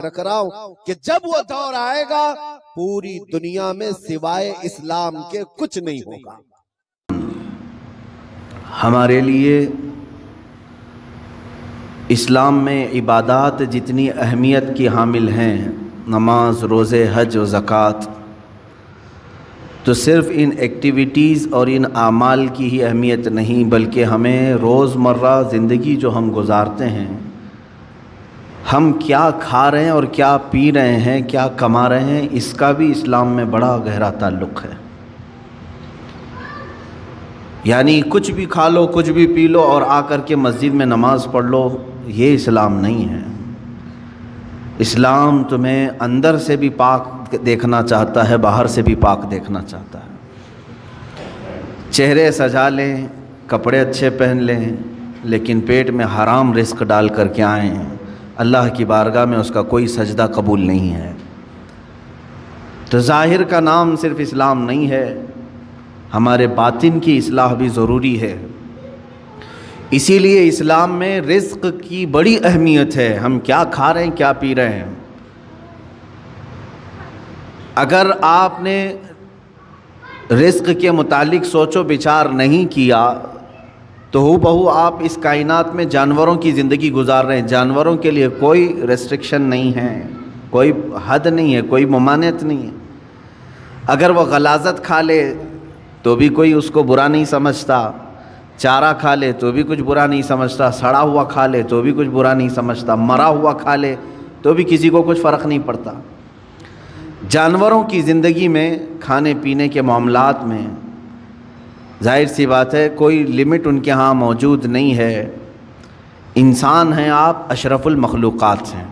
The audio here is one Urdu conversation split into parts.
رکھ رہا ہوں کہ جب وہ دور آئے گا پوری دنیا میں سوائے اسلام کے کچھ نہیں ہوگا۔ ہمارے لیے اسلام میں عبادات جتنی اہمیت کی حامل ہیں، نماز، روزے، حج و زکوٰۃ، تو صرف ان ایکٹیویٹیز اور ان اعمال کی ہی اہمیت نہیں، بلکہ ہمیں روزمرہ زندگی جو ہم گزارتے ہیں، ہم کیا کھا رہے ہیں اور کیا پی رہے ہیں، کیا کما رہے ہیں، اس کا بھی اسلام میں بڑا گہرا تعلق ہے۔ یعنی کچھ بھی کھا لو، کچھ بھی پی لو اور آ کر کے مسجد میں نماز پڑھ لو، یہ اسلام نہیں ہے۔ اسلام تمہیں اندر سے بھی پاک دیکھنا چاہتا ہے، باہر سے بھی پاک دیکھنا چاہتا ہے۔ چہرے سجا لیں، کپڑے اچھے پہن لیں، لیکن پیٹ میں حرام رزق ڈال کر کے آئیں، اللہ کی بارگاہ میں اس کا کوئی سجدہ قبول نہیں ہے۔ تو ظاہر کا نام صرف اسلام نہیں ہے، ہمارے باطن کی اصلاح بھی ضروری ہے۔ اسی لیے اسلام میں رزق کی بڑی اہمیت ہے، ہم کیا کھا رہے ہیں، کیا پی رہے ہیں۔ اگر آپ نے رزق کے متعلق سوچ و بچار نہیں کیا تو ہو بہو آپ اس کائنات میں جانوروں کی زندگی گزار رہے ہیں۔ جانوروں کے لیے کوئی ریسٹرکشن نہیں ہے، کوئی حد نہیں ہے، کوئی ممانعت نہیں ہے۔ اگر وہ غلاظت کھا لے تو بھی کوئی اس کو برا نہیں سمجھتا، چارہ کھا لے تو بھی کچھ برا نہیں سمجھتا، سڑا ہوا کھا لے تو بھی کچھ برا نہیں سمجھتا، مرا ہوا کھا لے تو بھی کسی کو کچھ فرق نہیں پڑتا۔ جانوروں کی زندگی میں، کھانے پینے کے معاملات میں ظاہر سی بات ہے کوئی لمٹ ان کے ہاں موجود نہیں ہے۔ انسان ہیں آپ، اشرف المخلوقات ہیں۔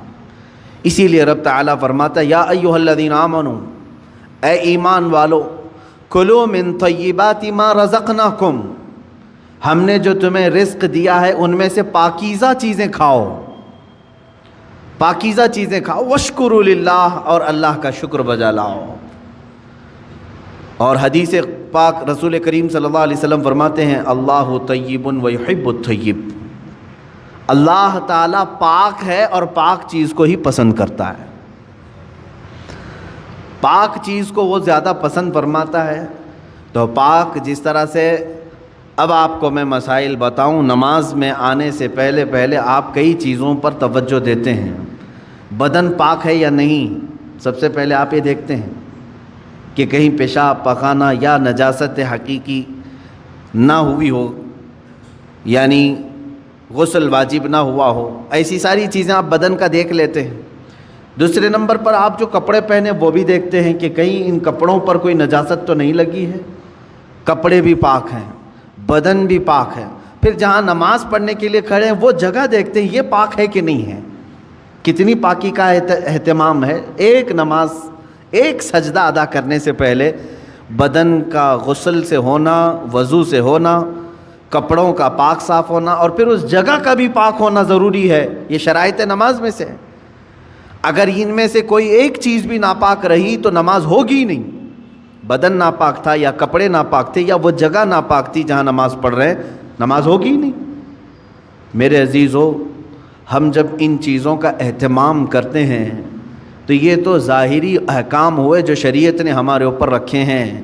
اسی لیے رب تعالیٰ فرماتا ہے یا ایھا الذین آمنوا، اے ایمان والو، کلوا من طیبات ما رزقناکم، ہم نے جو تمہیں رزق دیا ہے ان میں سے پاکیزہ چیزیں کھاؤ، پاکیزہ چیزیں کھاؤ، واشکروا للہ، اور اللہ کا شکر بجا لاؤ۔ اور حدیث پاک رسول کریم صلی اللہ علیہ وسلم فرماتے ہیں اللہ طیب و یحب الطیب، اللہ تعالیٰ پاک ہے اور پاک چیز کو ہی پسند کرتا ہے، پاک چیز کو وہ زیادہ پسند فرماتا ہے۔ تو پاک جس طرح سے، اب آپ کو میں مسائل بتاؤں، نماز میں آنے سے پہلے آپ کئی چیزوں پر توجہ دیتے ہیں۔ بدن پاک ہے یا نہیں، سب سے پہلے آپ یہ دیکھتے ہیں کہ کہیں پیشاب پخانہ یا نجاست حقیقی نہ ہوئی ہو، یعنی غسل واجب نہ ہوا ہو، ایسی ساری چیزیں آپ بدن کا دیکھ لیتے ہیں۔ دوسرے نمبر پر آپ جو کپڑے پہنے وہ بھی دیکھتے ہیں کہ کہیں ان کپڑوں پر کوئی نجاست تو نہیں لگی ہے، کپڑے بھی پاک ہیں، بدن بھی پاک ہے۔ پھر جہاں نماز پڑھنے کے لیے کھڑے ہیں وہ جگہ دیکھتے ہیں یہ پاک ہے کہ نہیں ہے، کتنی پاکی کا اہتمام ہے۔ ایک نماز، ایک سجدہ ادا کرنے سے پہلے بدن کا غسل سے ہونا، وضو سے ہونا، کپڑوں کا پاک صاف ہونا، اور پھر اس جگہ کا بھی پاک ہونا ضروری ہے۔ یہ شرائط نماز میں سے ہے۔ اگر ان میں سے کوئی ایک چیز بھی ناپاک رہی تو نماز ہوگی نہیں۔ بدن ناپاک تھا یا کپڑے ناپاک تھے یا وہ جگہ ناپاک تھی جہاں نماز پڑھ رہے ہیں، نماز ہوگی نہیں۔ میرے عزیزو، ہم جب ان چیزوں کا اہتمام کرتے ہیں تو یہ تو ظاہری احکام ہوئے جو شریعت نے ہمارے اوپر رکھے ہیں۔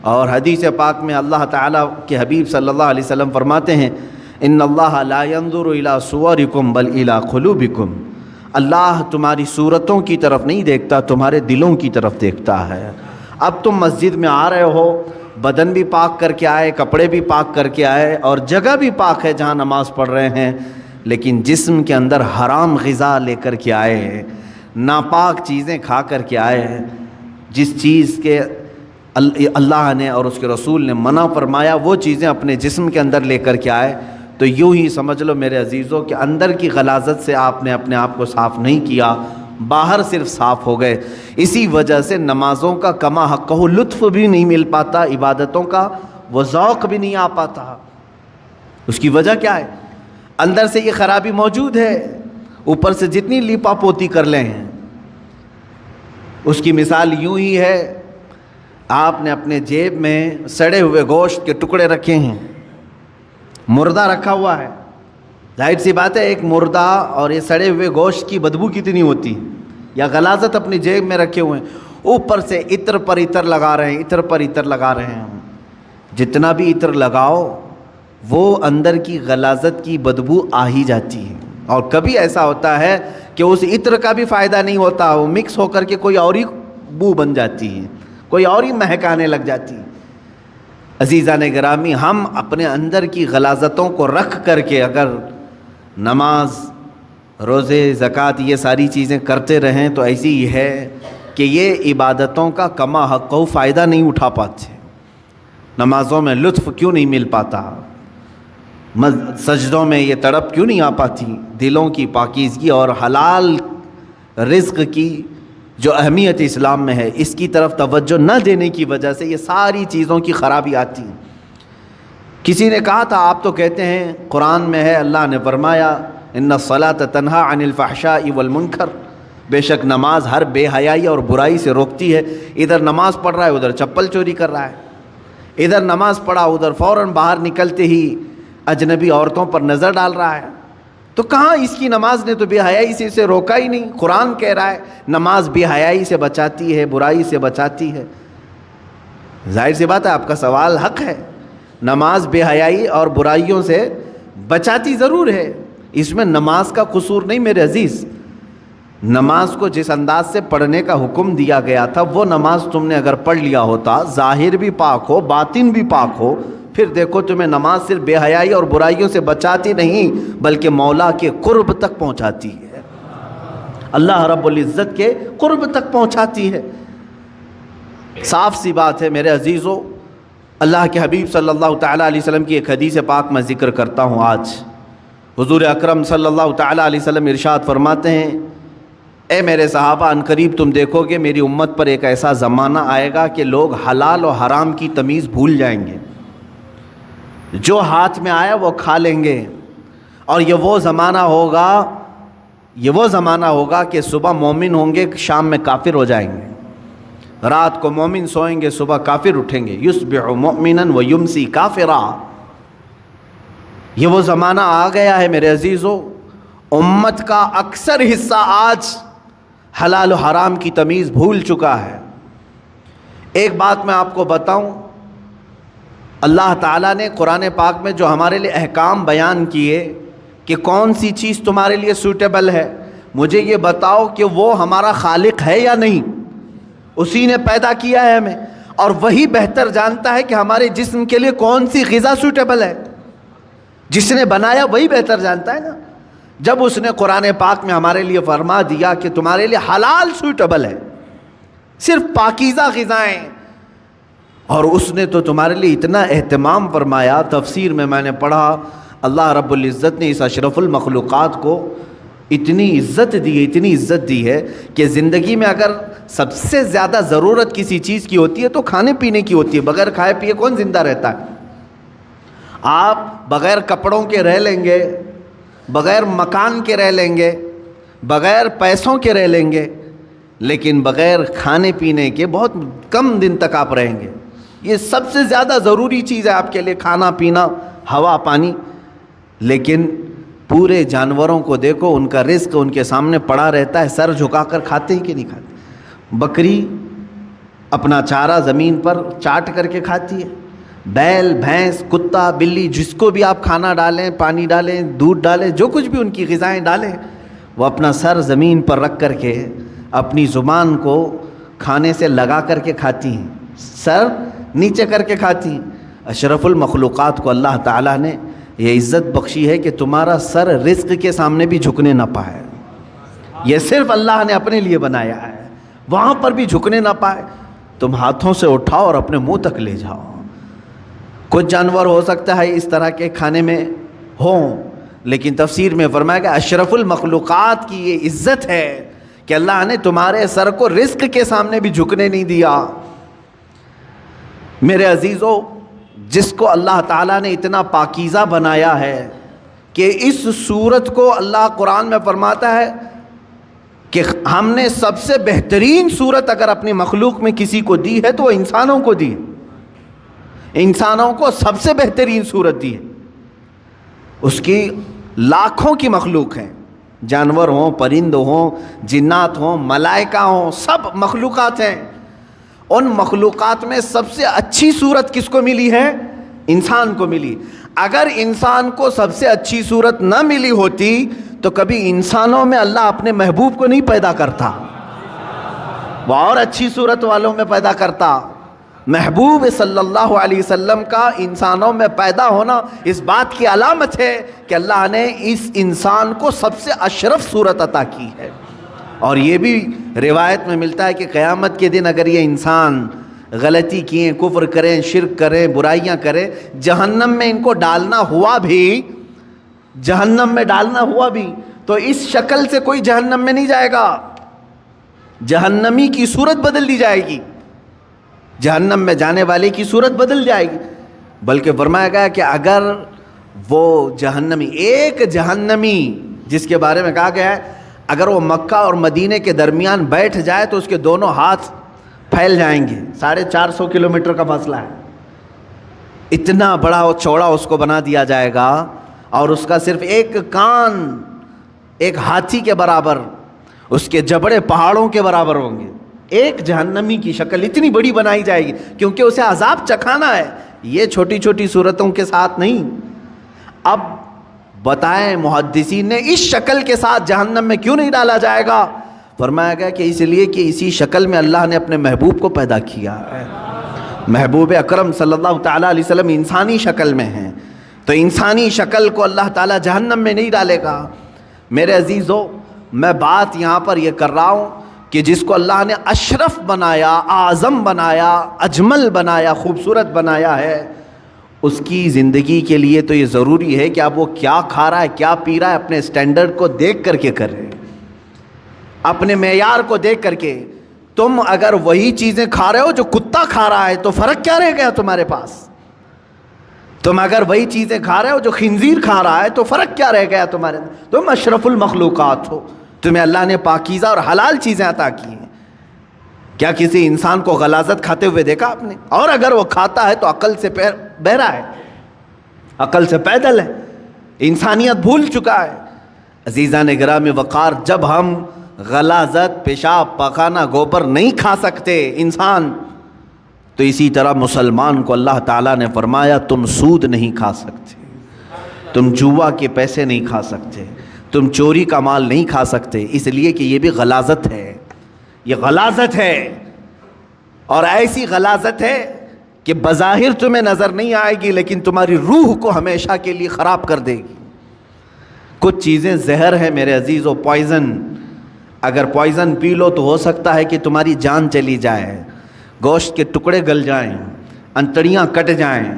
اور حدیث پاک میں اللہ تعالیٰ کے حبیب صلی اللہ علیہ وسلم فرماتے ہیں ان اللہ لا ينظر الى صورکم بل الى قلوبکم، اللہ تمہاری صورتوں کی طرف نہیں دیکھتا، تمہارے دلوں کی طرف دیکھتا ہے۔ اب تم مسجد میں آ رہے ہو، بدن بھی پاک کر کے آئے، کپڑے بھی پاک کر کے آئے، اور جگہ بھی پاک ہے جہاں نماز پڑھ رہے ہیں، لیکن جسم کے اندر حرام غذا لے کر کے آئے، ناپاک چیزیں کھا کر کے آئے، جس چیز کے اللہ نے اور اس کے رسول نے منع فرمایا وہ چیزیں اپنے جسم کے اندر لے کر کے آئے، تو یوں ہی سمجھ لو میرے عزیزوں کہ اندر کی غلاظت سے آپ نے اپنے آپ کو صاف نہیں کیا، باہر صرف صاف ہو گئے۔ اسی وجہ سے نمازوں کا کما حقہ لطف بھی نہیں مل پاتا، عبادتوں کا وہ ذوق بھی نہیں آ پاتا۔ اس کی وجہ کیا ہے؟ اندر سے یہ خرابی موجود ہے، اوپر سے جتنی لیپا پوتی کر لیں۔ اس کی مثال یوں ہی ہے، آپ نے اپنے جیب میں سڑے ہوئے گوشت کے ٹکڑے رکھے ہیں، مردہ رکھا ہوا ہے، ظاہر سی بات ہے ایک مردہ اور یہ سڑے ہوئے گوشت کی بدبو کتنی ہوتی ہے، یا غلاظت اپنی جیب میں رکھے ہوئے ہیں، اوپر سے عطر پر عطر لگا رہے ہیں، عطر پر عطر لگا رہے ہیں. جتنا بھی عطر لگاؤ وہ اندر کی غلاظت کی بدبو آ ہی جاتی ہے. اور کبھی ایسا ہوتا ہے کہ اس عطر کا بھی فائدہ نہیں ہوتا، وہ مکس ہو کر کے کوئی اور ہی بو بن جاتی ہے، کوئی اور ہی مہکانے لگ جاتی ہے. عزیزان گرامی، ہم اپنے اندر کی غلاظتوں کو رکھ کر کے اگر نماز، روزے، زکوٰۃ یہ ساری چیزیں کرتے رہیں تو ایسی ہی ہے کہ یہ عبادتوں کا کما حق و فائدہ نہیں اٹھا پاتے. نمازوں میں لطف کیوں نہیں مل پاتا، سجدوں میں یہ تڑپ کیوں نہیں آ پاتی. دلوں کی پاکیزگی اور حلال رزق کی جو اہمیت اسلام میں ہے، اس کی طرف توجہ نہ دینے کی وجہ سے یہ ساری چیزوں کی خرابی آتی ہیں. کسی نے کہا تھا، آپ تو کہتے ہیں قرآن میں ہے، اللہ نے فرمایا ان الصلاۃ تنہا عن الفحشاء والمنکر، بے شک نماز ہر بے حیائی اور برائی سے روکتی ہے. ادھر نماز پڑھ رہا ہے، ادھر چپل چوری کر رہا ہے، ادھر نماز پڑھا ادھر فوراً باہر نکلتے ہی اجنبی عورتوں پر نظر ڈال رہا ہے. تو کہاں اس کی نماز نے تو بے حیائی سے اسے روکا ہی نہیں. قرآن کہہ رہا ہے نماز بے حیائی سے بچاتی ہے، برائی سے بچاتی ہے. ظاہر سی بات ہے آپ کا سوال حق ہے، نماز بے حیائی اور برائیوں سے بچاتی ضرور ہے، اس میں نماز کا قصور نہیں میرے عزیز. نماز کو جس انداز سے پڑھنے کا حکم دیا گیا تھا وہ نماز تم نے اگر پڑھ لیا ہوتا، ظاہر بھی پاک ہو باطن بھی پاک ہو، پھر دیکھو تمہیں نماز صرف بے حیائی اور برائیوں سے بچاتی نہیں بلکہ مولا کے قرب تک پہنچاتی ہے، اللہ رب العزت کے قرب تک پہنچاتی ہے. صاف سی بات ہے میرے عزیزو، اللہ کے حبیب صلی اللہ تعالیٰ علیہ وسلم کی ایک حدیث پاک میں ذکر کرتا ہوں آج. حضور اکرم صلی اللہ تعالیٰ علیہ وسلم ارشاد فرماتے ہیں، اے میرے صحابہ، ان قریب تم دیکھو گے میری امت پر ایک ایسا زمانہ آئے گا کہ لوگ حلال و حرام کی تمیز بھول جائیں گے، جو ہاتھ میں آیا وہ کھا لیں گے. اور یہ وہ زمانہ ہوگا کہ صبح مومن ہوں گے، شام میں کافر ہو جائیں گے. رات کو مومن سوئیں گے، صبح کافر اٹھیں گے. یصبح مؤمنا ویمسی کافرا. یہ وہ زمانہ آ گیا ہے میرے عزیزو. امت کا اکثر حصہ آج حلال و حرام کی تمیز بھول چکا ہے. ایک بات میں آپ کو بتاؤں، اللہ تعالیٰ نے قرآن پاک میں جو ہمارے لیے احکام بیان کیے کہ کون سی چیز تمہارے لیے سوٹیبل ہے، مجھے یہ بتاؤ کہ وہ ہمارا خالق ہے یا نہیں. اسی نے پیدا کیا ہے ہمیں، اور وہی بہتر جانتا ہے کہ ہمارے جسم کے لیے کون سی غذا سوٹیبل ہے. جس نے بنایا وہی بہتر جانتا ہے نا. جب اس نے قرآن پاک میں ہمارے لیے فرما دیا کہ تمہارے لیے حلال سوٹیبل ہے، صرف پاکیزہ غذائیں، اور اس نے تو تمہارے لیے اتنا اہتمام فرمایا. تفسیر میں نے پڑھا اللہ رب العزت نے اس اشرف المخلوقات کو اتنی عزت دی ہے کہ زندگی میں اگر سب سے زیادہ ضرورت کسی چیز کی ہوتی ہے تو کھانے پینے کی ہوتی ہے. بغیر کھائے پیے کون زندہ رہتا ہے؟ آپ بغیر کپڑوں کے رہ لیں گے، بغیر مکان کے رہ لیں گے، بغیر پیسوں کے رہ لیں گے، لیکن بغیر کھانے پینے کے بہت کم دن تک آپ رہیں گے. یہ سب سے زیادہ ضروری چیز ہے آپ کے لیے، کھانا پینا، ہوا پانی. لیکن پورے جانوروں کو دیکھو، ان کا رزق ان کے سامنے پڑا رہتا ہے، سر جھکا کر کھاتے ہیں کہ نہیں کھاتے؟ بکری اپنا چارہ زمین پر چاٹ کر کے کھاتی ہے. بیل، بھینس، کتا، بلی، جس کو بھی آپ کھانا ڈالیں، پانی ڈالیں، دودھ ڈالیں، جو کچھ بھی ان کی غذائیں ڈالیں، وہ اپنا سر زمین پر رکھ کر کے اپنی زبان کو کھانے سے لگا کر کے کھاتی ہیں، سر نیچے کر کے کھاتی ہیں. اشرف المخلوقات کو اللہ تعالیٰ نے یہ عزت بخشی ہے کہ تمہارا سر رزق کے سامنے بھی جھکنے نہ پائے. یہ صرف اللہ نے اپنے لیے بنایا ہے، وہاں پر بھی جھکنے نہ پائے. تم ہاتھوں سے اٹھاؤ اور اپنے منہ تک لے جاؤ. کچھ جانور ہو سکتا ہے اس طرح کے کھانے میں ہوں، لیکن تفسیر میں فرمایا کہ اشرف المخلوقات کی یہ عزت ہے کہ اللہ نے تمہارے سر کو رزق کے سامنے بھی جھکنے نہیں دیا. میرے عزیزو، جس کو اللہ تعالیٰ نے اتنا پاکیزہ بنایا ہے کہ اس صورت کو اللہ قرآن میں فرماتا ہے کہ ہم نے سب سے بہترین صورت اگر اپنی مخلوق میں کسی کو دی ہے تو وہ انسانوں کو دی ہے. انسانوں کو سب سے بہترین صورت دی ہے. اس کی لاکھوں کی مخلوق ہیں، جانور ہوں، پرند ہوں، جنات ہوں، ملائکہ ہوں، سب مخلوقات ہیں۔ ان مخلوقات میں سب سے اچھی صورت کس کو ملی ہے؟ انسان کو ملی۔ اگر انسان کو سب سے اچھی صورت نہ ملی ہوتی تو کبھی انسانوں میں اللہ اپنے محبوب کو نہیں پیدا کرتا، وہ اور اچھی صورت والوں میں پیدا کرتا۔ محبوب صلی اللہ علیہ وسلم کا انسانوں میں پیدا ہونا اس بات کی علامت ہے کہ اللہ نے اس انسان کو سب سے اشرف صورت عطا کی ہے۔ اور یہ بھی روایت میں ملتا ہے کہ قیامت کے دن اگر یہ انسان غلطی کیے، کفر کریں، شرک کریں، برائیاں کریں، جہنم میں ان کو ڈالنا ہوا بھی، جہنم میں ڈالنا ہوا بھی تو اس شکل سے کوئی جہنم میں نہیں جائے گا، جہنمی کی صورت بدل دی جائے گی، جہنم میں جانے والے کی صورت بدل جائے گی۔ بلکہ فرمایا گیا کہ اگر وہ جہنمی، ایک جہنمی جس کے بارے میں کہا گیا ہے اگر وہ مکہ اور مدینے کے درمیان بیٹھ جائے تو اس کے دونوں ہاتھ پھیل جائیں گے، 450 کلومیٹر کا فاصلہ ہے، اتنا بڑا اور چوڑا اس کو بنا دیا جائے گا، اور اس کا صرف ایک کان ایک ہاتھی کے برابر، اس کے جبڑے پہاڑوں کے برابر ہوں گے۔ ایک جہنمی کی شکل اتنی بڑی بنائی جائے گی کیونکہ اسے عذاب چکھانا ہے، یہ چھوٹی چھوٹی صورتوں کے ساتھ نہیں۔ اب بتائیں محدثین نے اس شکل کے ساتھ جہنم میں کیوں نہیں ڈالا جائے گا؟ فرمایا گیا کہ اس لیے کہ اسی شکل میں اللہ نے اپنے محبوب کو پیدا کیا ہے۔ محبوب اکرم صلی اللہ تعالیٰ علیہ وسلم انسانی شکل میں ہیں، تو انسانی شکل کو اللہ تعالیٰ جہنم میں نہیں ڈالے گا۔ میرے عزیزو، میں بات یہاں پر یہ کر رہا ہوں کہ جس کو اللہ نے اشرف بنایا، اعظم بنایا، اجمل بنایا، خوبصورت بنایا ہے، اس کی زندگی کے لیے تو یہ ضروری ہے کہ اب وہ کیا کھا رہا ہے، کیا پی رہا ہے، اپنے سٹینڈرڈ کو دیکھ کر کے کرے، اپنے معیار کو دیکھ کر کے۔ تم اگر وہی چیزیں کھا رہے ہو جو کتا کھا رہا ہے تو فرق کیا رہ گیا تمہارے پاس؟ تم اگر وہی چیزیں کھا رہے ہو جو خنزیر کھا رہا ہے تو فرق کیا رہ گیا تمہارے؟ تم اشرف المخلوقات ہو، تمہیں اللہ نے پاکیزہ اور حلال چیزیں عطا کی ہیں۔ کیا کسی انسان کو غلاظت کھاتے ہوئے دیکھا آپ نے؟ اور اگر وہ کھاتا ہے تو عقل سے بہرا ہے، عقل سے پیدل ہے، انسانیت بھول چکا ہے۔ عزیزان گرامی وقار، جب ہم غلاظت، پیشاب، پاخانہ، گوبر نہیں کھا سکتے انسان، تو اسی طرح مسلمان کو اللہ تعالیٰ نے فرمایا تم سود نہیں کھا سکتے، تم جوا کے پیسے نہیں کھا سکتے، تم چوری کا مال نہیں کھا سکتے، اس لیے کہ یہ بھی غلاظت ہے، یہ غلاظت ہے، اور ایسی غلاظت ہے کہ بظاہر تمہیں نظر نہیں آئے گی لیکن تمہاری روح کو ہمیشہ کے لیے خراب کر دے گی۔ کچھ چیزیں زہر ہیں میرے عزیزو، پوائزن، اگر پوائزن پی لو تو ہو سکتا ہے کہ تمہاری جان چلی جائے، گوشت کے ٹکڑے گل جائیں، انتڑیاں کٹ جائیں،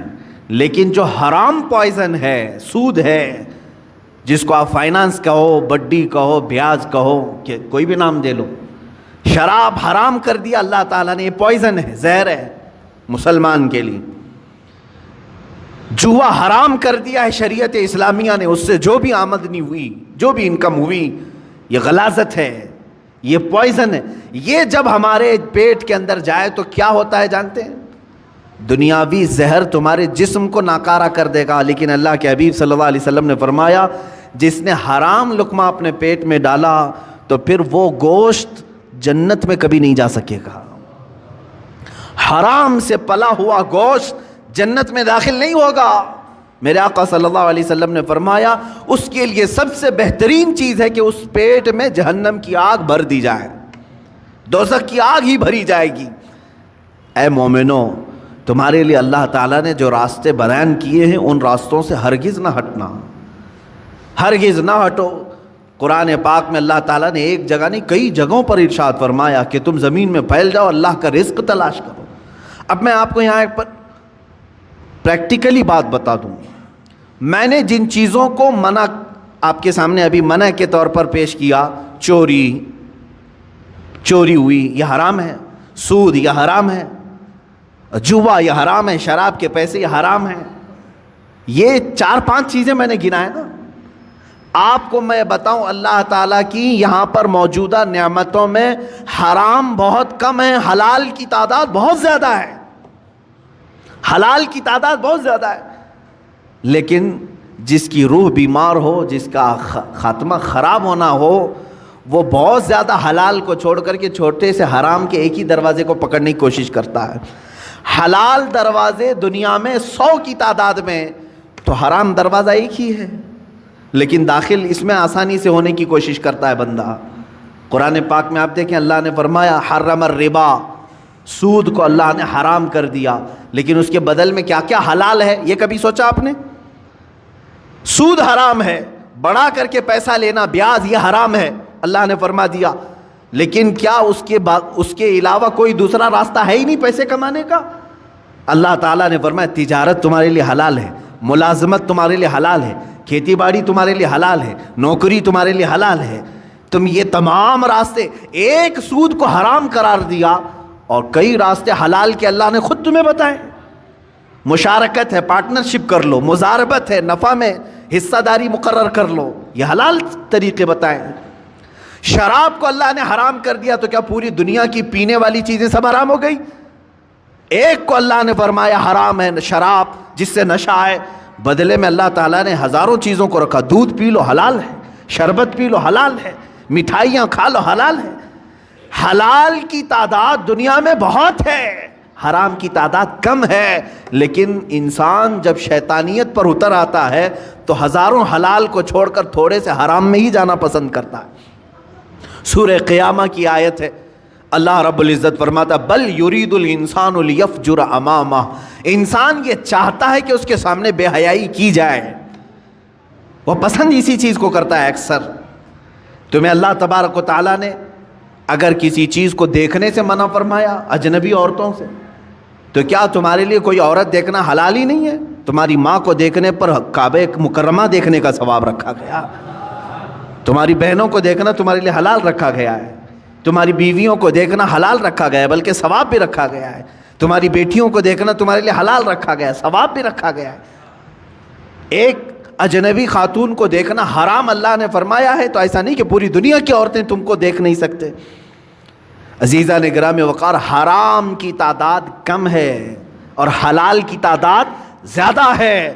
لیکن جو حرام پوائزن ہے، سود ہے، جس کو آپ فائنانس کہو، بڈی کہو، بیاج کہو، کہ کوئی بھی نام دے لو، شراب حرام کر دیا اللہ تعالیٰ نے، یہ پوائزن ہے، زہر ہے مسلمان کے لیے۔ جوا حرام کر دیا ہے شریعت اسلامیہ نے، اس سے جو بھی آمدنی ہوئی، جو بھی انکم ہوئی، یہ غلاظت ہے، یہ پوائزن ہے۔ یہ جب ہمارے پیٹ کے اندر جائے تو کیا ہوتا ہے جانتے ہیں؟ دنیاوی زہر تمہارے جسم کو ناکارہ کر دے گا، لیکن اللہ کے حبیب صلی اللہ علیہ وسلم نے فرمایا جس نے حرام لقمہ اپنے پیٹ میں ڈالا تو پھر وہ گوشت جنت میں کبھی نہیں جا سکے گا۔ حرام سے پلا ہوا گوشت جنت میں داخل نہیں ہوگا۔ میرے آقا صلی اللہ علیہ وسلم نے فرمایا اس کے لیے سب سے بہترین چیز ہے کہ اس پیٹ میں جہنم کی آگ بھر دی جائے، دوزخ کی آگ ہی بھری جائے گی۔ اے مومنو، تمہارے لیے اللہ تعالیٰ نے جو راستے بیان کیے ہیں ان راستوں سے ہرگز نہ ہٹنا، ہرگز نہ ہٹو۔ قرآن پاک میں اللہ تعالیٰ نے ایک جگہ نہیں کئی جگہوں پر ارشاد فرمایا کہ تم زمین میں پھیل جاؤ، اللہ کا رزق تلاش کرو۔ اب میں آپ کو یہاں ایک پریکٹیکلی بات بتا دوں، میں نے جن چیزوں کو منع آپ کے سامنے ابھی منع کے طور پر پیش کیا، چوری ہوئی یہ حرام ہے، سود یہ حرام ہے، جوا یہ حرام ہے، شراب کے پیسے یہ حرام ہے، یہ 4-5 چیزیں میں نے گنائے نا۔ آپ کو میں بتاؤں اللہ تعالیٰ کی یہاں پر موجودہ نعمتوں میں حرام بہت کم ہے، حلال کی تعداد بہت زیادہ ہے، حلال کی تعداد بہت زیادہ ہے۔ لیکن جس کی روح بیمار ہو، جس کا خاتمہ خراب ہونا ہو، وہ بہت زیادہ حلال کو چھوڑ کر کے چھوٹے سے حرام کے ایک ہی دروازے کو پکڑنے کی کوشش کرتا ہے۔ حلال دروازے دنیا میں 100 کی تعداد میں، تو حرام دروازہ ایک ہی ہے، لیکن داخل اس میں آسانی سے ہونے کی کوشش کرتا ہے بندہ۔ قرآن پاک میں آپ دیکھیں اللہ نے فرمایا حرم الربا، سود کو اللہ نے حرام کر دیا، لیکن اس کے بدل میں کیا کیا حلال ہے، یہ کبھی سوچا آپ نے؟ سود حرام ہے، بڑھا کر کے پیسہ لینا، بیاج، یہ حرام ہے، اللہ نے فرما دیا، لیکن کیا اس کے علاوہ کوئی دوسرا راستہ ہے ہی نہیں پیسے کمانے کا؟ اللہ تعالیٰ نے فرمایا تجارت تمہارے لیے حلال ہے، ملازمت تمہارے لیے حلال ہے، کھیتی باڑی تمہارے لیے حلال ہے، نوکری تمہارے لیے حلال ہے۔ تم یہ تمام راستے، ایک سود کو حرام قرار دیا اور کئی راستے حلال کے اللہ نے خود تمہیں بتائے۔ مشارکت ہے، پارٹنرشپ کر لو، مزاربت ہے، نفع میں حصہ داری مقرر کر لو، یہ حلال طریقے بتائے۔ شراب کو اللہ نے حرام کر دیا تو کیا پوری دنیا کی پینے والی چیزیں سب حرام ہو گئی؟ ایک کو اللہ نے فرمایا حرام ہے شراب، جس سے نشہ آئے، بدلے میں اللہ تعالیٰ نے ہزاروں چیزوں کو رکھا۔ دودھ پی لو حلال ہے، شربت پی لو حلال ہے، مٹھائیاں کھا لو حلال ہے۔ حلال کی تعداد دنیا میں بہت ہے، حرام کی تعداد کم ہے، لیکن انسان جب شیطانیت پر اتر آتا ہے تو ہزاروں حلال کو چھوڑ کر تھوڑے سے حرام میں ہی جانا پسند کرتا ہے۔ سورہ قیامہ کی آیت ہے، اللہ رب العزت فرماتا بل یرید الانسان لیفجر امامہ، انسان یہ چاہتا ہے کہ اس کے سامنے بے حیائی کی جائے، وہ پسند اسی چیز کو کرتا ہے اکثر۔ تمہیں اللہ تبارک و تعالیٰ نے اگر کسی چیز کو دیکھنے سے منع فرمایا اجنبی عورتوں سے، تو کیا تمہارے لیے کوئی عورت دیکھنا حلال ہی نہیں ہے؟ تمہاری ماں کو دیکھنے پر کعبہ مکرمہ دیکھنے کا ثواب رکھا گیا، تمہاری بہنوں کو دیکھنا تمہارے لیے حلال رکھا گیا ہے، تمہاری بیویوں کو دیکھنا حلال رکھا گیا ہے، بلکہ ثواب بھی رکھا گیا ہے، تمہاری بیٹیوں کو دیکھنا تمہارے لیے حلال رکھا گیا ہے، ثواب بھی رکھا گیا ہے۔ ایک اجنبی خاتون کو دیکھنا حرام اللہ نے فرمایا ہے، تو ایسا نہیں کہ پوری دنیا کی عورتیں تم کو دیکھ نہیں سکتے۔ عزیزان گرامی وقار، حرام کی تعداد کم ہے اور حلال کی تعداد زیادہ ہے،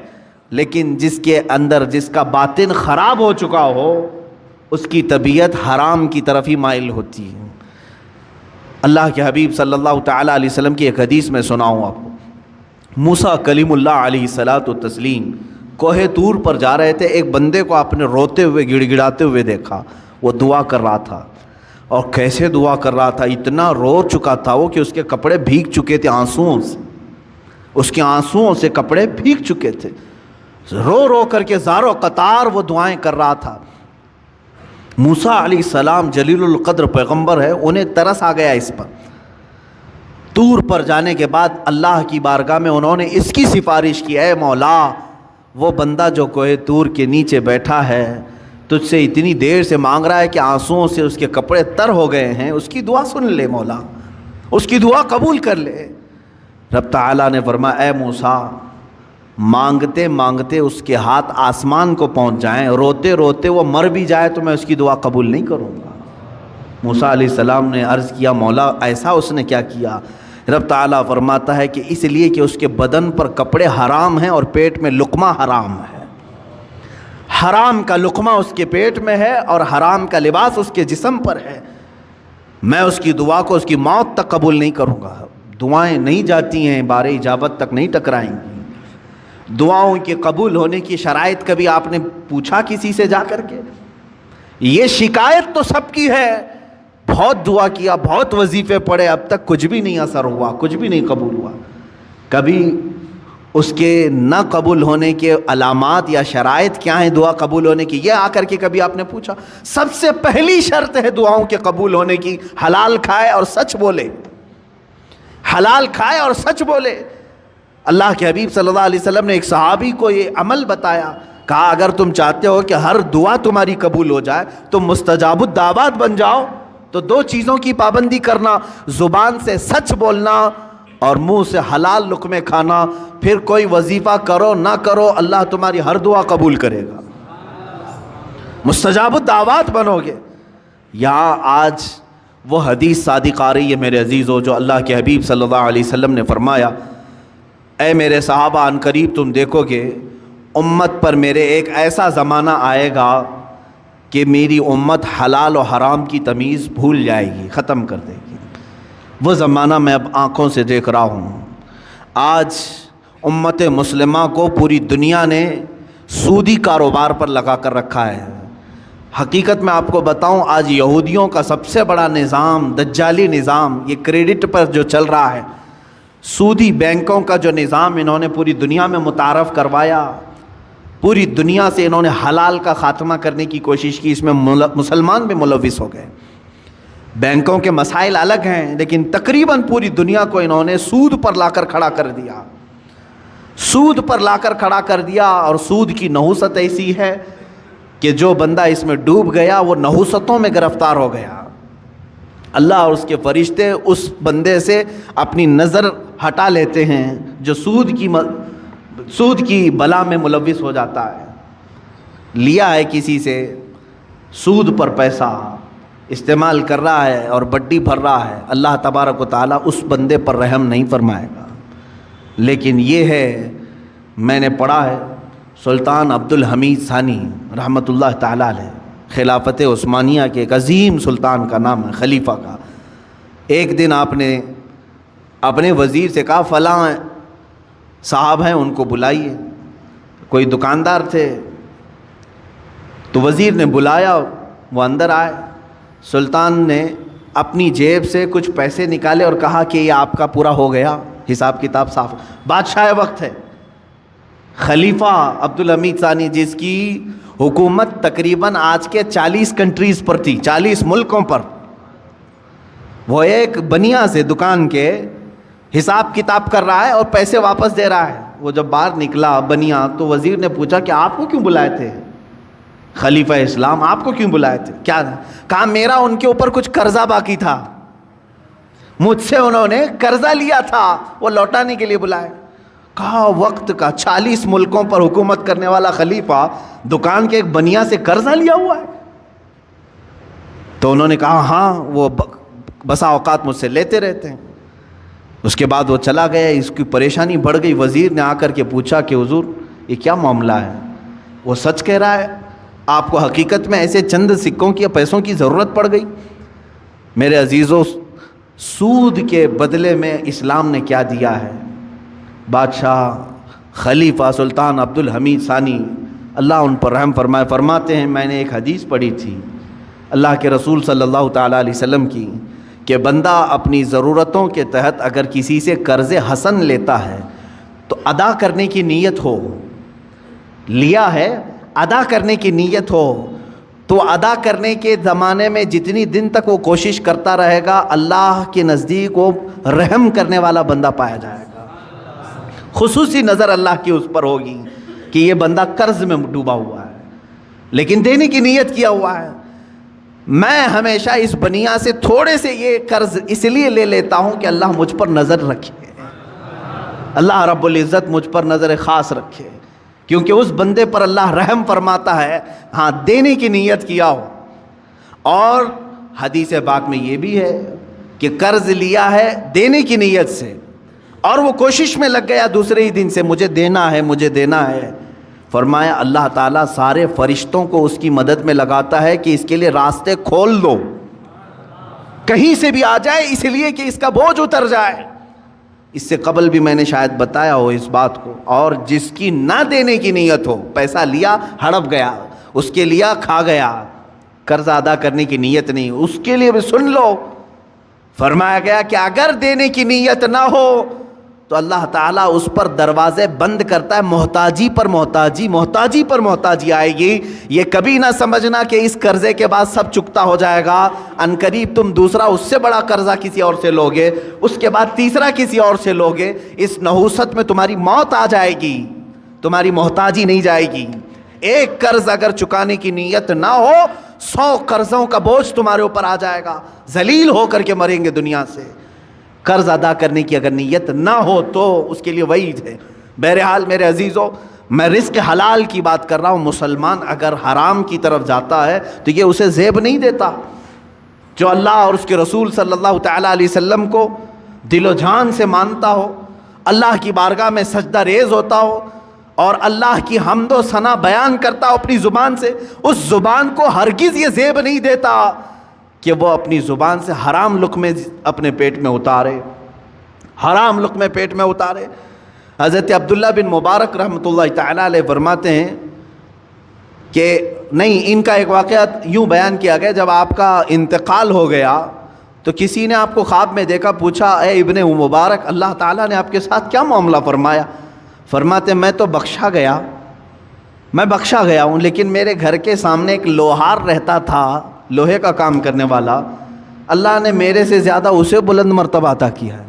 لیکن جس کے اندر جس کا باطن خراب ہو چکا ہو اس کی طبیعت حرام کی طرف ہی مائل ہوتی ہے۔ اللہ کے حبیب صلی اللہ تعالیٰ علیہ وسلم کی ایک حدیث میں سناؤں آپ کو۔ موسیٰ کلیم اللہ علیہ الصلاۃ والتسلیم کوہ طور پر جا رہے تھے، ایک بندے کو آپ نے روتے ہوئے گڑ گڑاتے ہوئے دیکھا، وہ دعا کر رہا تھا، اور کیسے دعا کر رہا تھا، اتنا رو چکا تھا وہ کہ اس کے کپڑے بھیگ چکے تھے آنسوؤں سے، اس کے آنسوؤں سے کپڑے بھیگ چکے تھے، رو رو کر کے زار و قطار وہ دعائیں کر رہا تھا۔ موسیٰ علیہ السلام جلیل القدر پیغمبر ہے، انہیں ترس آ گیا اس پر۔ طور پر جانے کے بعد اللہ کی بارگاہ میں انہوں نے اس کی سفارش کی، اے مولا، وہ بندہ جو کوہ طور کے نیچے بیٹھا ہے تجھ سے اتنی دیر سے مانگ رہا ہے کہ آنسوؤں سے اس کے کپڑے تر ہو گئے ہیں، اس کی دعا سن لے مولا، اس کی دعا قبول کر لے۔ رب تعالیٰ نے فرمایا اے موسیٰ، مانگتے مانگتے اس کے ہاتھ آسمان کو پہنچ جائیں، روتے روتے وہ مر بھی جائے تو میں اس کی دعا قبول نہیں کروں گا۔ موسیٰ علیہ السلام نے عرض کیا مولا ایسا اس نے کیا کیا؟ رب تعالیٰ فرماتا ہے کہ اس لیے کہ اس کے بدن پر کپڑے حرام ہیں اور پیٹ میں لقمہ حرام ہے، حرام کا لقمہ اس کے پیٹ میں ہے اور حرام کا لباس اس کے جسم پر ہے، میں اس کی دعا کو اس کی موت تک قبول نہیں کروں گا۔ دعائیں نہیں جاتی ہیں، بار اجابت تک نہیں ٹکرائیں گی۔ دعاؤں کے قبول ہونے کی شرائط کبھی آپ نے پوچھا کسی سے جا کر کے؟ یہ شکایت تو سب کی ہے، بہت دعا کیا، بہت وظیفے پڑھے، اب تک کچھ بھی نہیں اثر ہوا، کچھ بھی نہیں قبول ہوا۔ کبھی اس کے نہ قبول ہونے کے علامات یا شرائط کیا ہیں دعا قبول ہونے کی، یہ آ کر کے کبھی آپ نے پوچھا؟ سب سے پہلی شرط ہے دعاؤں کے قبول ہونے کی، حلال کھائے اور سچ بولے، حلال کھائے اور سچ بولے۔ اللہ کے حبیب صلی اللہ علیہ وسلم نے ایک صحابی کو یہ عمل بتایا، کہا اگر تم چاہتے ہو کہ ہر دعا تمہاری قبول ہو جائے تو مستجاب الدعوات بن جاؤ، تو دو چیزوں کی پابندی کرنا، زبان سے سچ بولنا اور منہ سے حلال لقمے کھانا، پھر کوئی وظیفہ کرو نہ کرو اللہ تمہاری ہر دعا قبول کرے گا، مستجاب الدعوات بنو گے۔ یہاں آج وہ حدیث صادق آ رہی ہے میرے عزیزو، جو اللہ کے حبیب صلی اللہ علیہ وسلم نے فرمایا اے میرے صحابہ، ان قریب تم دیکھو گے امت پر میرے ایک ایسا زمانہ آئے گا کہ میری امت حلال و حرام کی تمیز بھول جائے گی، ختم کر دے گی۔ وہ زمانہ میں اب آنکھوں سے دیکھ رہا ہوں۔ آج امت مسلمہ کو پوری دنیا نے سودی کاروبار پر لگا کر رکھا ہے۔ حقیقت میں آپ کو بتاؤں، آج یہودیوں کا سب سے بڑا نظام، دجالی نظام، یہ کریڈٹ پر جو چل رہا ہے، سودی بینکوں کا جو نظام انہوں نے پوری دنیا میں متعارف کروایا، پوری دنیا سے انہوں نے حلال کا خاتمہ کرنے کی کوشش کی، اس میں مسلمان بھی ملوث ہو گئے۔ بینکوں کے مسائل الگ ہیں، لیکن تقریباً پوری دنیا کو انہوں نے سود پر لا کر کھڑا کر دیا، سود پر لا کر کھڑا کر دیا۔ اور سود کی نحوست ایسی ہے کہ جو بندہ اس میں ڈوب گیا وہ نحوستوں میں گرفتار ہو گیا۔ اللہ اور اس کے فرشتے اس بندے سے اپنی نظر ہٹا لیتے ہیں جو سود کی بلا میں ملوث ہو جاتا ہے۔ لیا ہے کسی سے سود پر پیسہ، استعمال کر رہا ہے اور بڈی بھر رہا ہے، اللہ تبارک و تعالیٰ اس بندے پر رحم نہیں فرمائے گا۔ لیکن یہ ہے، میں نے پڑھا ہے، سلطان عبد الحمید ثانی رحمۃ اللہ تعالیٰ علیہ، خلافت عثمانیہ کے ایک عظیم سلطان کا نام ہے، خلیفہ کا۔ ایک دن آپ نے اپنے وزیر سے کہا فلاں صاحب ہیں ان کو بلائیے۔ کوئی دکاندار تھے تو وزیر نے بلایا، وہ اندر آئے۔ سلطان نے اپنی جیب سے کچھ پیسے نکالے اور کہا کہ یہ آپ کا پورا ہو گیا، حساب کتاب صاف۔ بادشاہ وقت ہے، خلیفہ عبد الحمید ثانی، جس کی حکومت تقریباً آج کے 40 کنٹریز پر تھی، 40 ملکوں پر۔ وہ ایک بنیا سے دکان کے حساب کتاب کر رہا ہے اور پیسے واپس دے رہا ہے۔ وہ جب باہر نکلا بنیا تو وزیر نے پوچھا کہ آپ کو کیوں بلائے تھے خلیفہ اسلام، آپ کو کیوں بلائے تھے؟ کیا کہا؟ میرا ان کے اوپر کچھ قرضہ باقی تھا، مجھ سے انہوں نے قرضہ لیا تھا، وہ لوٹانے کے لیے بلائے۔ کہا وقت کا 40 ملکوں پر حکومت کرنے والا خلیفہ دکان کے ایک بنیا سے قرضہ لیا ہوا ہے؟ تو انہوں نے کہا ہاں، وہ بسا اوقات مجھ سے لیتے رہتے ہیں۔ اس کے بعد وہ چلا گیا، اس کی پریشانی بڑھ گئی۔ وزیر نے آ کر کے پوچھا کہ حضور یہ کیا معاملہ ہے؟ وہ سچ کہہ رہا ہے، آپ کو حقیقت میں ایسے چند سکوں کی یا پیسوں کی ضرورت پڑ گئی؟ میرے عزیزوں، سود کے بدلے میں اسلام نے کیا دیا ہے؟ بادشاہ خلیفہ سلطان عبد الحمید ثانی اللہ ان پر رحم فرمائے فرماتے ہیں، میں نے ایک حدیث پڑھی تھی اللہ کے رسول صلی اللہ تعالیٰ علیہ وسلم کی، کہ بندہ اپنی ضرورتوں کے تحت اگر کسی سے قرض حسن لیتا ہے تو ادا کرنے کی نیت ہو، لیا ہے ادا کرنے کی نیت ہو، تو ادا کرنے کے زمانے میں جتنی دن تک وہ کوشش کرتا رہے گا، اللہ کے نزدیک وہ رحم کرنے والا بندہ پایا جائے گا۔ خصوصی نظر اللہ کی اس پر ہوگی کہ یہ بندہ قرض میں ڈوبا ہوا ہے لیکن دینے کی نیت کیا ہوا ہے۔ میں ہمیشہ اس بنیا سے تھوڑے سے یہ قرض اس لیے لے لیتا ہوں کہ اللہ مجھ پر نظر رکھے، اللہ رب العزت مجھ پر نظر خاص رکھے، کیونکہ اس بندے پر اللہ رحم فرماتا ہے ہاں دینے کی نیت کیا ہو۔ اور حدیث پاک میں یہ بھی ہے کہ قرض لیا ہے دینے کی نیت سے اور وہ کوشش میں لگ گیا دوسرے ہی دن سے مجھے دینا ہے مجھے دینا ہے، فرمایا اللہ تعالیٰ سارے فرشتوں کو اس کی مدد میں لگاتا ہے کہ اس کے لیے راستے کھول دو، کہیں سے بھی آ جائے اس لیے کہ اس کا بوجھ اتر جائے۔ اس سے قبل بھی میں نے شاید بتایا ہو اس بات کو۔ اور جس کی نہ دینے کی نیت ہو، پیسہ لیا ہڑپ گیا، اس کے لیا کھا گیا، قرض ادا کرنے کی نیت نہیں، اس کے لیے بھی سن لو، فرمایا گیا کہ اگر دینے کی نیت نہ ہو تو اللہ تعالیٰ اس پر دروازے بند کرتا ہے، محتاجی پر محتاجی، محتاجی پر محتاجی آئے گی۔ یہ کبھی نہ سمجھنا کہ اس قرضے کے بعد سب چکتا ہو جائے گا، عنقریب تم دوسرا اس سے بڑا قرضہ کسی اور سے لوگے، اس کے بعد تیسرا کسی اور سے لوگے، اس نحوست میں تمہاری موت آ جائے گی، تمہاری محتاجی نہیں جائے گی۔ ایک قرض اگر چکانے کی نیت نہ ہو، 100 قرضوں کا بوجھ تمہارے اوپر آ جائے گا، ذلیل ہو کر کے مریں گے دنیا سے۔ قرض ادا کرنے کی اگر نیت نہ ہو تو اس کے لیے وعید ہے۔ بہرحال میرے عزیزو، میں رزق حلال کی بات کر رہا ہوں۔ مسلمان اگر حرام کی طرف جاتا ہے تو یہ اسے زیب نہیں دیتا۔ جو اللہ اور اس کے رسول صلی اللہ تعالیٰ علیہ وسلم کو دل و جان سے مانتا ہو، اللہ کی بارگاہ میں سجدہ ریز ہوتا ہو، اور اللہ کی حمد و ثنا بیان کرتا اپنی زبان سے، اس زبان کو ہرگز یہ زیب نہیں دیتا کہ وہ اپنی زبان سے حرام لقمے اپنے پیٹ میں اتارے، حرام لقمے پیٹ میں اتارے۔ حضرت عبداللہ بن مبارک رحمۃ اللہ تعالیٰ علیہ فرماتے ہیں کہ نہیں، ان کا ایک واقعہ یوں بیان کیا گیا، جب آپ کا انتقال ہو گیا تو کسی نے آپ کو خواب میں دیکھا، پوچھا اے ابن مبارک اللہ تعالیٰ نے آپ کے ساتھ کیا معاملہ فرمایا؟ فرماتے میں تو بخشا گیا ہوں، لیکن میرے گھر کے سامنے ایک لوہار رہتا تھا، لوہے کا کام کرنے والا، اللہ نے میرے سے زیادہ اسے بلند مرتبہ عطا کیا ہے،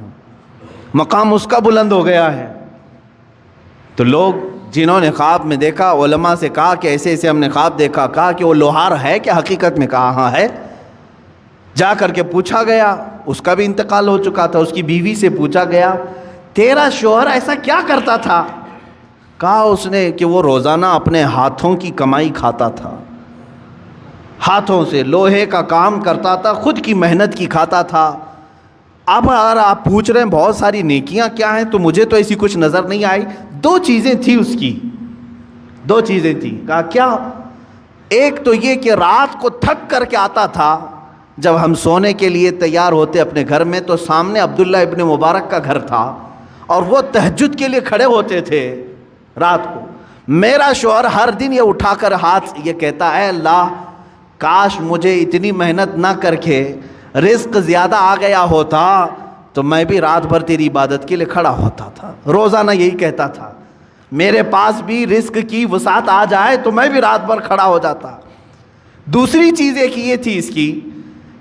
مقام اس کا بلند ہو گیا ہے۔ تو لوگ جنہوں نے خواب میں دیکھا علماء سے کہا کہ ایسے ایسے ہم نے خواب دیکھا، کہا کہ وہ لوہار ہے کہ حقیقت میں؟ کہا ہاں ہے۔ جا کر کے پوچھا گیا، اس کا بھی انتقال ہو چکا تھا، اس کی بیوی سے پوچھا گیا تیرا شوہر ایسا کیا کرتا تھا؟ کہا اس نے کہ وہ روزانہ اپنے ہاتھوں کی کمائی کھاتا تھا، ہاتھوں سے لوہے کا کام کرتا تھا، خود کی محنت کی کھاتا تھا۔ اب اگر آپ پوچھ رہے ہیں بہت ساری نیکیاں کیا ہیں، تو مجھے تو ایسی کچھ نظر نہیں آئی۔ دو چیزیں تھیں اس کی، دو چیزیں تھیں۔ کہا کیا؟ ایک تو یہ کہ رات کو تھک کر کے آتا تھا، جب ہم سونے کے لیے تیار ہوتے اپنے گھر میں تو سامنے عبداللہ ابن مبارک کا گھر تھا اور وہ تہجد کے لیے کھڑے ہوتے تھے رات کو۔ میرا شوہر ہر دن یہ اٹھا کر ہاتھ یہ کہتا اے اللہ کاش مجھے اتنی محنت نہ کر کے رزق زیادہ آ گیا ہوتا تو میں بھی رات بھر تیری عبادت کے لیے کھڑا ہوتا تھا۔ روزانہ یہی کہتا تھا، میرے پاس بھی رزق کی وسعت آ جائے تو میں بھی رات بھر کھڑا ہو جاتا۔ دوسری چیز ایک یہ تھی اس کی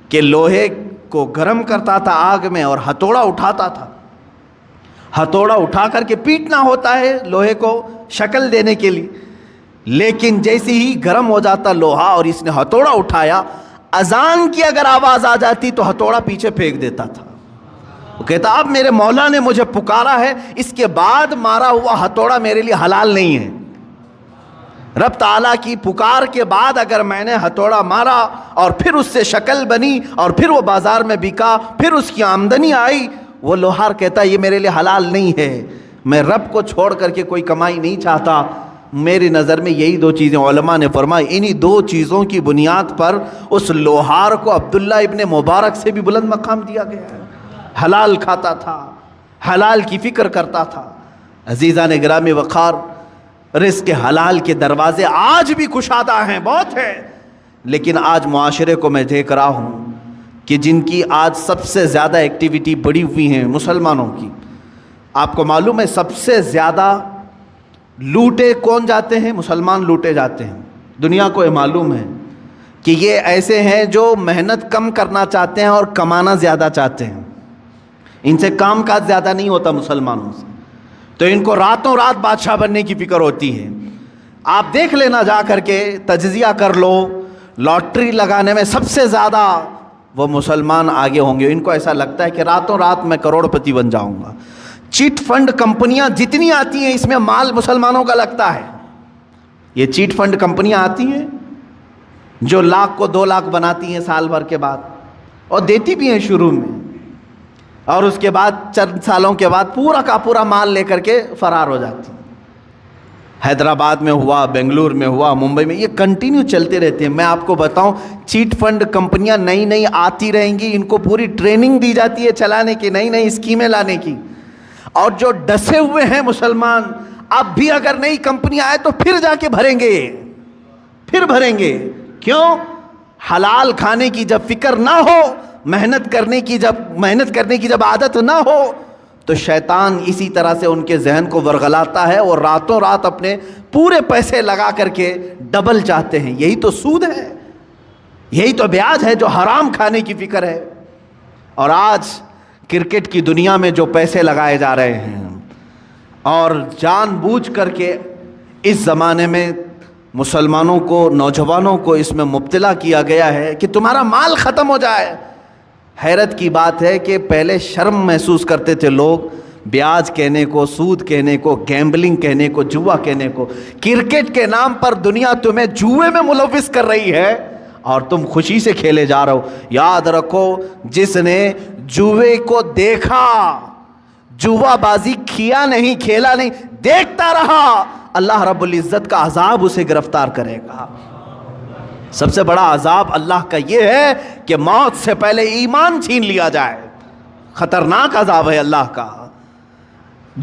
کہ لوہے کو گرم کرتا تھا آگ میں اور ہتھوڑا اٹھاتا تھا، ہتھوڑا اٹھا کر کے پیٹنا ہوتا ہے لوہے کو شکل دینے کے لیے، لیکن جیسے ہی گرم ہو جاتا لوہا اور اس نے ہتھوڑا اٹھایا، اذان کی اگر آواز آ جاتی تو ہتھوڑا پیچھے پھینک دیتا تھا۔ وہ کہتا اب میرے مولا نے مجھے پکارا ہے، اس کے بعد مارا ہوا ہتھوڑا میرے لیے حلال نہیں ہے۔ رب تعالیٰ کی پکار کے بعد اگر میں نے ہتھوڑا مارا اور پھر اس سے شکل بنی اور پھر وہ بازار میں بکا، پھر اس کی آمدنی آئی، وہ لوہار کہتا یہ میرے لیے حلال نہیں ہے، میں رب کو چھوڑ کر کے کوئی کمائی نہیں چاہتا۔ میری نظر میں یہی دو چیزیں علماء نے فرمائی، انہی دو چیزوں کی بنیاد پر اس لوہار کو عبداللہ ابن مبارک سے بھی بلند مقام دیا گیا ہے۔ حلال کھاتا تھا، حلال کی فکر کرتا تھا۔ عزیزان گرامی وقار، رزق حلال کے دروازے آج بھی کشادہ ہیں، بہت ہیں، لیکن آج معاشرے کو میں دیکھ رہا ہوں کہ جن کی آج سب سے زیادہ ایکٹیویٹی بڑھی ہوئی ہیں مسلمانوں کی۔ آپ کو معلوم ہے سب سے زیادہ لوٹے کون جاتے ہیں؟ مسلمان لوٹے جاتے ہیں۔ دنیا کو یہ معلوم ہے کہ یہ ایسے ہیں جو محنت کم کرنا چاہتے ہیں اور کمانا زیادہ چاہتے ہیں، ان سے کام کاج زیادہ نہیں ہوتا مسلمانوں سے، تو ان کو راتوں رات بادشاہ بننے کی فکر ہوتی ہے۔ آپ دیکھ لینا جا کر کے، تجزیہ کر لو، لاٹری لگانے میں سب سے زیادہ وہ مسلمان آگے ہوں گے۔ ان کو ایسا لگتا ہے کہ راتوں رات میں کروڑ پتی بن جاؤں گا۔ چیٹ فنڈ کمپنیاں جتنی آتی ہیں اس میں مال مسلمانوں کا لگتا ہے۔ یہ چیٹ فنڈ کمپنیاں آتی ہیں جو لاکھ کو 2 لاکھ بناتی ہیں سال بھر کے بعد، اور دیتی بھی ہیں شروع میں، اور اس کے بعد چند سالوں کے بعد پورا کا پورا مال لے کر کے فرار ہو جاتی ہیں۔ حیدرآباد میں ہوا، بنگلور میں ہوا، ممبئی میں، یہ کنٹینیو چلتے رہتے ہیں۔ میں آپ کو بتاؤں چیٹ فنڈ کمپنیاں نئی نئی آتی رہیں گی، ان کو پوری ٹریننگ دی جاتی ہے چلانے کی، نئی نئی اسکیمیں لانے کی، اور جو ڈسے ہوئے ہیں مسلمان اب بھی اگر نئی کمپنی آئے تو پھر جا کے بھریں گے، پھر بھریں گے۔ کیوں؟ حلال کھانے کی جب فکر نہ ہو، محنت کرنے کی جب عادت نہ ہو، تو شیطان اسی طرح سے ان کے ذہن کو ورغلاتا ہے اور راتوں رات اپنے پورے پیسے لگا کر کے ڈبل چاہتے ہیں۔ یہی تو سود ہے، یہی تو بیاج ہے جو حرام کھانے کی فکر ہے۔ اور آج کرکٹ کی دنیا میں جو پیسے لگائے جا رہے ہیں، اور جان بوجھ کر کے اس زمانے میں مسلمانوں کو، نوجوانوں کو اس میں مبتلا کیا گیا ہے کہ تمہارا مال ختم ہو جائے۔ حیرت کی بات ہے کہ پہلے شرم محسوس کرتے تھے لوگ بیاج کہنے کو، سود کہنے کو، گیمبلنگ کہنے کو، جوا کہنے کو۔ کرکٹ کے نام پر دنیا تمہیں جوئے میں ملوث کر رہی ہے اور تم خوشی سے کھیلے جا رہے ہو۔ یاد رکھو، جس نے جوئے کو دیکھا، جوا بازی کیا نہیں، کھیلا نہیں، دیکھتا رہا، اللہ رب العزت کا عذاب اسے گرفتار کرے گا۔ سب سے بڑا عذاب اللہ کا یہ ہے کہ موت سے پہلے ایمان چھین لیا جائے، خطرناک عذاب ہے اللہ کا۔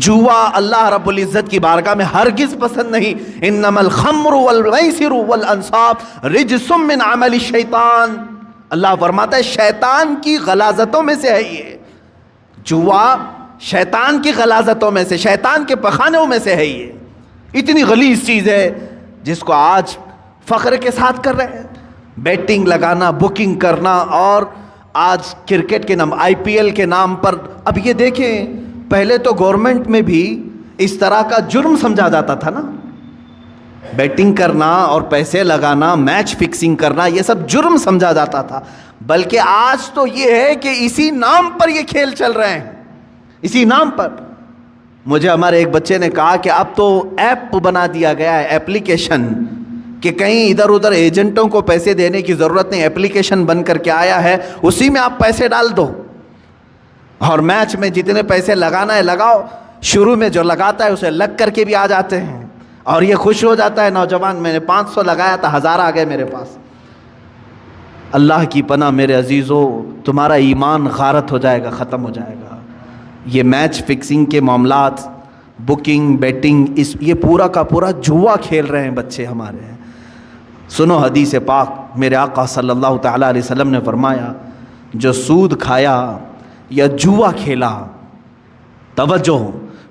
جوا اللہ رب العزت کی بارگاہ میں ہرگز پسند نہیں۔ انما الخمر والمیسر والانصاب رجس من عمل الشیطان، اللہ فرماتا ہے شیطان کی غلاظتوں میں سے ہے یہ جوا، شیطان کی غلاظتوں میں سے، شیطان کے پخانوں میں سے ہے یہ۔ اتنی غلیظ چیز ہے جس کو آج فخر کے ساتھ کر رہے ہیں، بیٹنگ لگانا، بکنگ کرنا، اور آج کرکٹ کے نام IPL کے نام پر۔ اب یہ دیکھیں، پہلے تو گورنمنٹ میں بھی اس طرح کا جرم سمجھا جاتا تھا نا، بیٹنگ کرنا اور پیسے لگانا، میچ فکسنگ کرنا، یہ سب جرم سمجھا جاتا تھا، بلکہ آج تو یہ ہے کہ اسی نام پر یہ کھیل چل رہے ہیں، اسی نام پر۔ مجھے ہمارے ایک بچے نے کہا کہ اب تو ایپ بنا دیا گیا ہے، ایپلیکیشن، کہ کہیں ادھر ادھر ایجنٹوں کو پیسے دینے کی ضرورت نہیں، ایپلیکیشن بن کر کے آیا ہے، اسی میں آپ پیسے ڈال دو اور میچ میں جتنے پیسے لگانا ہے لگاؤ۔ شروع میں جو لگاتا ہے اسے لگ کر کے بھی آ جاتے ہیں اور یہ خوش ہو جاتا ہے نوجوان، میں نے 500 لگایا تھا، 1000 آ گئے میرے پاس۔ اللہ کی پناہ میرے عزیزو، تمہارا ایمان غارت ہو جائے گا، ختم ہو جائے گا۔ یہ میچ فکسنگ کے معاملات، بکنگ، بیٹنگ، یہ پورا کا پورا جوا کھیل رہے ہیں بچے ہمارے۔ سنو حدیث پاک، میرے آقا صلی اللہ تعالیٰ علیہ وسلم نے فرمایا، جو سود کھایا یا جوا کھیلا، توجہ،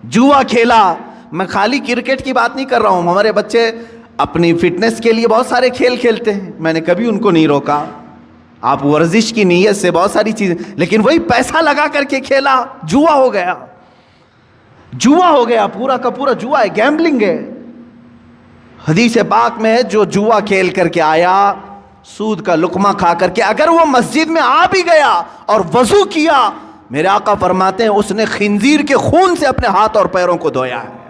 جوا کھیلا، میں خالی کرکٹ کی بات نہیں کر رہا ہوں، ہمارے بچے اپنی فٹنس کے لیے بہت سارے کھیل کھیلتے ہیں، میں نے کبھی ان کو نہیں روکا، آپ ورزش کی نیت سے بہت ساری چیزیں، لیکن وہی پیسہ لگا کر کے کھیلا، جوا ہو گیا، جوا ہو گیا، پورا کا پورا جوا ہے، گیمبلنگ ہے۔ حدیث پاک میں ہے جو جوا کھیل کر کے آیا، سود کا لقمہ کھا کر کے، اگر وہ مسجد میں آ بھی گیا اور وضو کیا، میرے آقا فرماتے ہیں اس نے خنزیر کے خون سے اپنے ہاتھ اور پیروں کو دھویا ہے،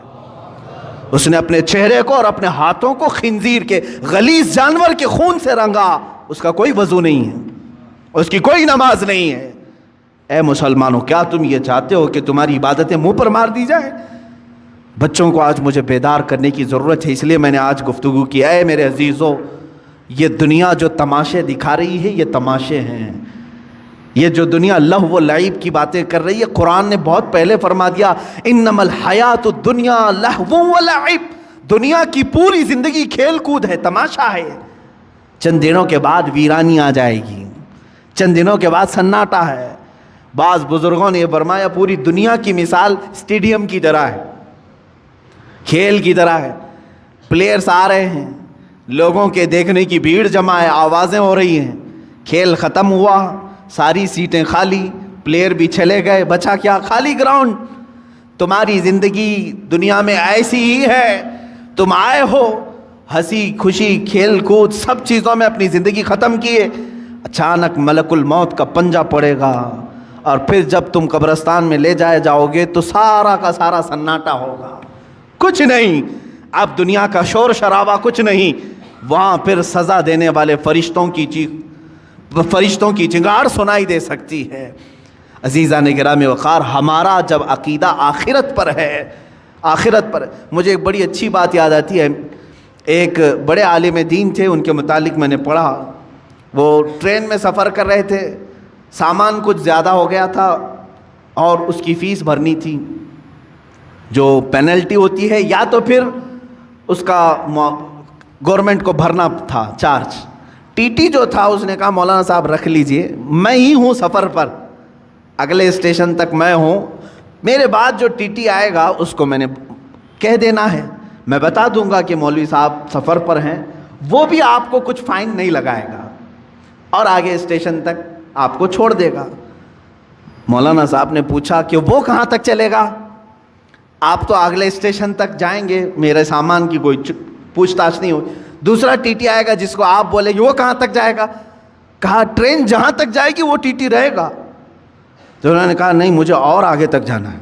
اس نے اپنے چہرے کو اور اپنے ہاتھوں کو خنزیر کے غلیظ جانور کے خون سے رنگا، اس کا کوئی وضو نہیں ہے، اس کی کوئی نماز نہیں ہے۔ اے مسلمانوں، کیا تم یہ چاہتے ہو کہ تمہاری عبادتیں منہ پر مار دی جائیں؟ بچوں کو آج مجھے بیدار کرنے کی ضرورت ہے، اس لیے میں نے آج گفتگو کی۔ اے میرے عزیزو، یہ دنیا جو تماشے دکھا رہی ہے، یہ تماشے ہیں۔ یہ جو دنیا لہو و لعب کی باتیں کر رہی ہے، قرآن نے بہت پہلے فرما دیا، انما الحیات الدنیا لہو و لعب، دنیا کی پوری زندگی کھیل کود ہے، تماشا ہے۔ چند دنوں کے بعد ویرانی آ جائے گی، چند دنوں کے بعد سناٹا ہے۔ بعض بزرگوں نے یہ فرمایا پوری دنیا کی مثال اسٹیڈیم کی طرح ہے، کھیل کی طرح ہے، پلیئرز آ رہے ہیں، لوگوں کے دیکھنے کی بھیڑ جمع ہے، آوازیں ہو رہی ہیں، کھیل ختم ہوا، ساری سیٹیں خالی، پلیئر بھی چلے گئے، بچا کیا؟ خالی گراؤنڈ۔ تمہاری زندگی دنیا میں ایسی ہی ہے، تم آئے ہو ہنسی خوشی کھیل کود سب چیزوں میں اپنی زندگی ختم کیے، اچانک ملک الموت کا پنجہ پڑے گا، اور پھر جب تم قبرستان میں لے جائے جاؤ گے تو سارا کا سارا سناٹا ہوگا، کچھ نہیں، اب دنیا کا شور شرابہ کچھ نہیں، وہاں پھر سزا دینے والے فرشتوں کی چنگار سنائی دے سکتی ہے۔ عزیزان گرامی وقار، ہمارا جب عقیدہ آخرت پر ہے، آخرت پر، مجھے ایک بڑی اچھی بات یاد آتی ہے، ایک بڑے عالم دین تھے، ان کے متعلق میں نے پڑھا، وہ ٹرین میں سفر کر رہے تھے، سامان کچھ زیادہ ہو گیا تھا اور اس کی فیس بھرنی تھی، جو پینلٹی ہوتی ہے، یا تو پھر اس کا گورنمنٹ کو بھرنا تھا چارج۔ ٹی ٹی جو تھا اس نے کہا مولانا صاحب رکھ لیجئے، میں ہی ہوں سفر پر، اگلے اسٹیشن تک میں ہوں، میرے بعد جو ٹی ٹی آئے گا اس کو میں نے کہہ دینا ہے، میں بتا دوں گا کہ مولوی صاحب سفر پر ہیں، وہ بھی آپ کو کچھ فائن نہیں لگائے گا اور آگے اسٹیشن تک آپ کو چھوڑ دے گا۔ مولانا صاحب نے پوچھا کہ وہ کہاں تک چلے گا؟ آپ تو اگلے اسٹیشن تک جائیں گے، میرے سامان کی کوئی پوچھ تاچھ نہیں ہوئی، دوسرا ٹی ٹی آئے گا جس کو آپ بولیں گے وہ کہاں تک جائے گا؟ کہا ٹرین جہاں تک جائے گی وہ ٹی ٹی رہے گا۔ تو انہوں نے کہا نہیں، مجھے اور آگے تک جانا ہے،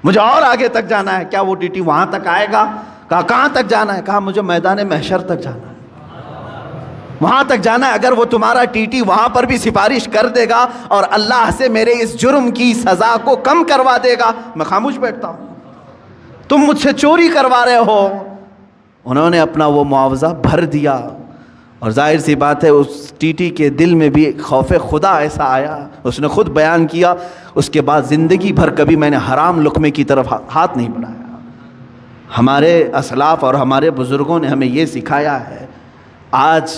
مجھے اور آگے تک جانا ہے۔ کیا وہ ٹی ٹی وہاں تک آئے گا؟ کہا کہاں تک جانا ہے؟ کہا مجھے میدان محشر تک جانا ہے، وہاں تک جانا ہے۔ اگر وہ تمہارا ٹی ٹی وہاں پر بھی سفارش کر دے گا اور اللہ سے میرے اس جرم کی سزا کو کم کروا دے گا، میں خاموش بیٹھتا ہوں۔ تم مجھ سے چوری کروا رہے ہو. انہوں نے اپنا وہ معاوضہ بھر دیا. اور ظاہر سی بات ہے اس ٹی ٹی کے دل میں بھی خوف خدا ایسا آیا, اس نے خود بیان کیا, اس کے بعد زندگی بھر کبھی میں نے حرام لقمے کی طرف ہاتھ نہیں بڑھایا. ہمارے اسلاف اور ہمارے بزرگوں نے ہمیں یہ سکھایا ہے. آج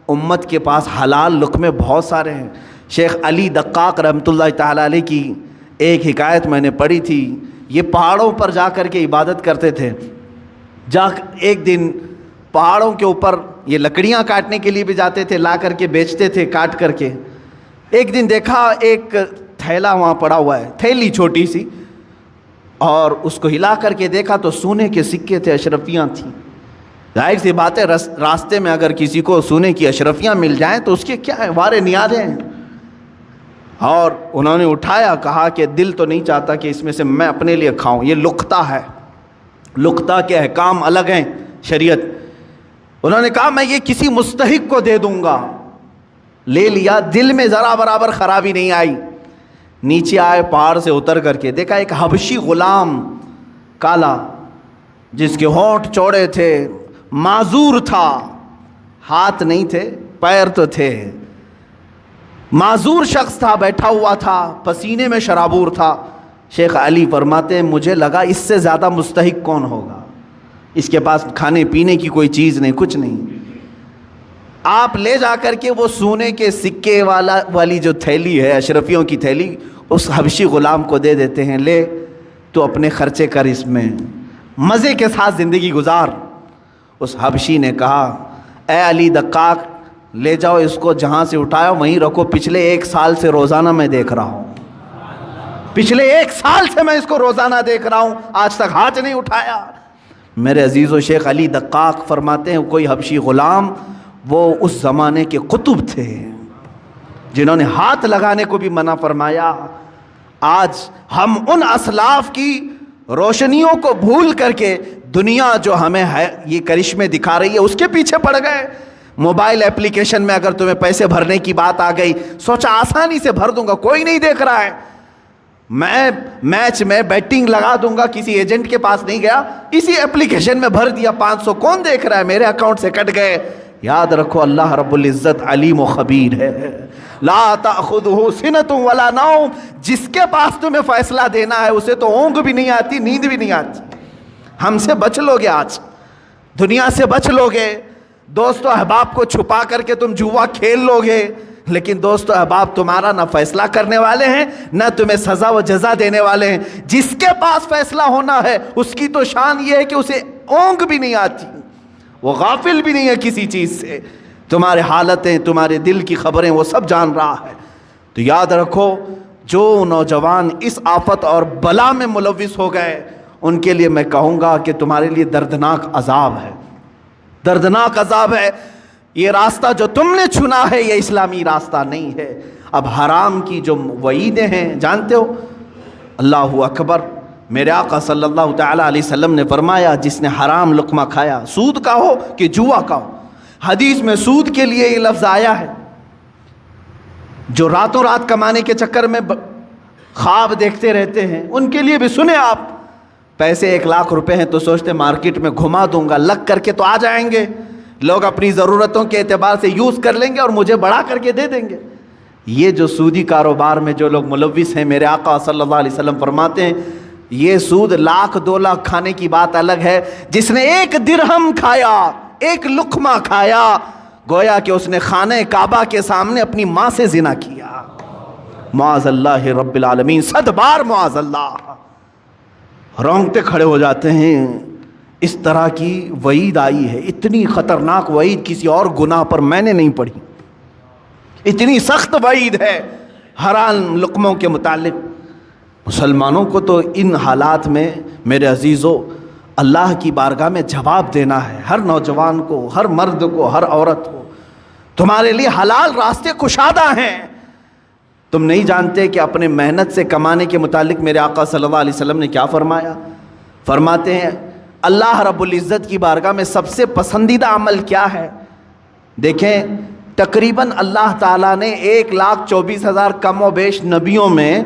امت کے پاس حلال لقمے بہت سارے ہیں. شیخ علی دقاق رحمۃ اللہ تعالیٰ علیہ کی ایک حکایت میں نے پڑھی تھی. یہ پہاڑوں پر جا کر کے عبادت کرتے تھے. ایک دن پہاڑوں کے اوپر یہ لکڑیاں کاٹنے کے لیے بھی جاتے تھے, لا کر کے بیچتے تھے کاٹ کر کے. ایک دن دیکھا ایک تھیلا وہاں پڑا ہوا ہے, تھیلی چھوٹی سی, اور اس کو ہلا کر کے دیکھا تو سونے کے سکے تھے, اشرفیاں تھیں. ظاہر سی بات ہے راستے میں اگر کسی کو سونے کی اشرفیاں مل جائیں تو اس کے کیا ہے, وارے نیازیں ہیں. اور انہوں نے اٹھایا, کہا کہ دل تو نہیں چاہتا کہ اس میں سے میں اپنے لیے کھاؤں, یہ لقطہ ہے, لقطہ کے احکام الگ ہیں شریعت. انہوں نے کہا میں یہ کسی مستحق کو دے دوں گا. لے لیا, دل میں ذرا برابر خرابی نہیں آئی. نیچے آئے, پہاڑ سے اتر کر کے دیکھا ایک حبشی غلام کالا, جس کے ہونٹ چوڑے تھے, معذور تھا, ہاتھ نہیں تھے پیر تو تھے, معذور شخص تھا, بیٹھا ہوا تھا, پسینے میں شرابور تھا. شیخ علی فرماتے ہیں مجھے لگا اس سے زیادہ مستحق کون ہوگا, اس کے پاس کھانے پینے کی کوئی چیز نہیں, کچھ نہیں. آپ لے جا کر کے وہ سونے کے سکے والی جو تھیلی ہے, اشرفیوں کی تھیلی, اس حبشی غلام کو دے دیتے ہیں, لے تو اپنے خرچے کر, اس میں مزے کے ساتھ زندگی گزار. اس حبشی نے کہا اے علی دقاق, لے جاؤ اس کو, جہاں سے اٹھایا وہیں رکھو, پچھلے 1 سال سے روزانہ میں دیکھ رہا ہوں, پچھلے 1 سال سے میں اس کو روزانہ دیکھ رہا ہوں, آج تک ہاتھ نہیں اٹھایا. میرے عزیز و شیخ علی دقاق فرماتے ہیں کوئی حبشی غلام وہ اس زمانے کے قطب تھے جنہوں نے ہاتھ لگانے کو بھی منع فرمایا. آج ہم ان اسلاف کی روشنیوں کو بھول کر کے دنیا جو ہمیں ہے یہ کرشمے دکھا رہی ہے اس کے پیچھے پڑ گئے. موبائل اپلیکیشن میں اگر تمہیں پیسے بھرنے کی بات آ گئی, سوچا آسانی سے بھر دوں گا, کوئی نہیں دیکھ رہا ہے, میں میچ میں بیٹنگ لگا دوں گا, کسی ایجنٹ کے پاس نہیں گیا, اسی اپلیکیشن میں بھر دیا, 500 کون دیکھ رہا ہے, میرے اکاؤنٹ سے کٹ گئے. یاد رکھو اللہ رب العزت علیم و خبیر ہے. لا تأخذہ سنۃ ولا نوم, جس کے پاس تمہیں فیصلہ دینا ہے اسے تو اونگ بھی نہیں آتی, نیند بھی نہیں آتی. ہم سے بچ لو گے, آج دنیا سے بچ لو گے, دوست و احباب کو چھپا کر کے تم جوا کھیل لو گے, لیکن دوست و احباب تمہارا نہ فیصلہ کرنے والے ہیں نہ تمہیں سزا و جزا دینے والے ہیں. جس کے پاس فیصلہ ہونا ہے اس کی تو شان یہ ہے کہ اسے اونگ بھی نہیں آتی, وہ غافل بھی نہیں ہے کسی چیز سے, تمہارے حالتیں, تمہارے دل کی خبریں وہ سب جان رہا ہے. تو یاد رکھو جو نوجوان اس آفت اور بلا میں ملوث ہو گئے ان کے لیے میں کہوں گا کہ تمہارے لیے دردناک عذاب ہے, دردناک عذاب ہے. یہ راستہ جو تم نے چنا ہے یہ اسلامی راستہ نہیں ہے. اب حرام کی جو وعیدیں ہیں جانتے ہو, اللہ اکبر, میرے آقا صلی اللہ تعالیٰ علیہ وسلم نے فرمایا جس نے حرام لقمہ کھایا, سود کا ہو کہ جوا کا ہو, حدیث میں سود کے لیے یہ لفظ آیا ہے, جو راتوں رات کمانے کے چکر میں خواب دیکھتے رہتے ہیں ان کے لیے بھی سنیں آپ. پیسے 1 لاکھ روپے ہیں تو سوچتے مارکیٹ میں گھما دوں گا, لگ کر کے تو آ جائیں گے, لوگ اپنی ضرورتوں کے اعتبار سے یوز کر لیں گے اور مجھے بڑھا کر کے دے دیں گے. یہ جو سودی کاروبار میں جو لوگ ملوث ہیں, میرے آقا صلی اللہ علیہ وسلم فرماتے ہیں یہ سود 1 لاکھ 2 لاکھ کھانے کی بات الگ ہے, جس نے 1 درہم کھایا, 1 لقمہ کھایا, گویا کہ اس نے خانہ کعبہ کے سامنے اپنی ماں سے زنا کیا. معاذ اللہ رب العالمین, 100 بار معاذ اللہ. رونگٹے کھڑے ہو جاتے ہیں. اس طرح کی وعید آئی ہے, اتنی خطرناک وعید کسی اور گناہ پر میں نے نہیں پڑھی, اتنی سخت وعید ہے حرام لقموں کے متعلق. مسلمانوں کو تو ان حالات میں میرے عزیزو اللہ کی بارگاہ میں جواب دینا ہے. ہر نوجوان کو, ہر مرد کو, ہر عورت کو, تمہارے لیے حلال راستے کشادہ ہیں. تم نہیں جانتے کہ اپنے محنت سے کمانے کے متعلق میرے آقا صلی اللہ علیہ وسلم نے کیا فرمایا. فرماتے ہیں اللہ رب العزت کی بارگاہ میں سب سے پسندیدہ عمل کیا ہے. دیکھیں تقریباً اللہ تعالیٰ نے 1,24,000 کم و بیش نبیوں میں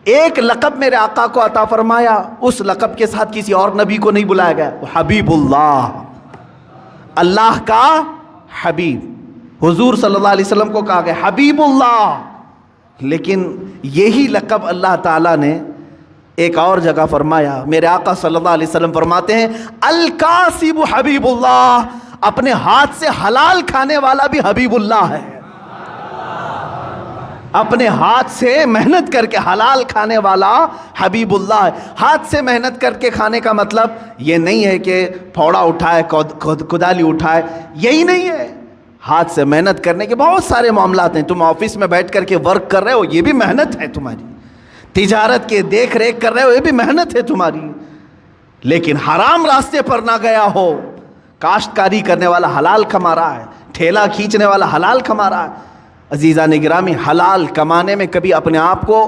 ایک لقب میرے آقا کو عطا فرمایا، اس لقب کے ساتھ کسی اور نبی کو نہیں بلایا گیا، حبیب اللہ، اللہ کا حبیب۔ حضور صلی اللہ علیہ وسلم کو کہا گیا حبیب اللہ، لیکن یہی لقب اللہ تعالیٰ نے ایک اور جگہ فرمایا۔ میرے آقا صلی اللہ علیہ وسلم فرماتے ہیں الکاسب حبیب اللہ، اپنے ہاتھ سے حلال کھانے والا بھی حبیب اللہ ہے۔ اپنے ہاتھ سے محنت کر کے حلال کھانے والا حبیب اللہ ہے۔ ہاتھ سے محنت کر کے کھانے کا مطلب یہ نہیں ہے کہ پھوڑا اٹھائے، کدالی اٹھائے، یہی نہیں ہے۔ ہاتھ سے محنت کرنے کے بہت سارے معاملات ہیں۔ تم آفس میں بیٹھ کر کے ورک کر رہے ہو، یہ بھی محنت ہے تمہاری۔ تجارت کے دیکھ ریکھ کر رہے ہو، یہ بھی محنت ہے تمہاری۔ لیکن حرام راستے پر نہ گیا ہو، کاشتکاری کرنے والا حلال کما رہا ہے، ٹھیلا کھینچنے والا حلال کما رہا ہے۔ عزیزان گرامی، حلال کمانے میں کبھی اپنے آپ کو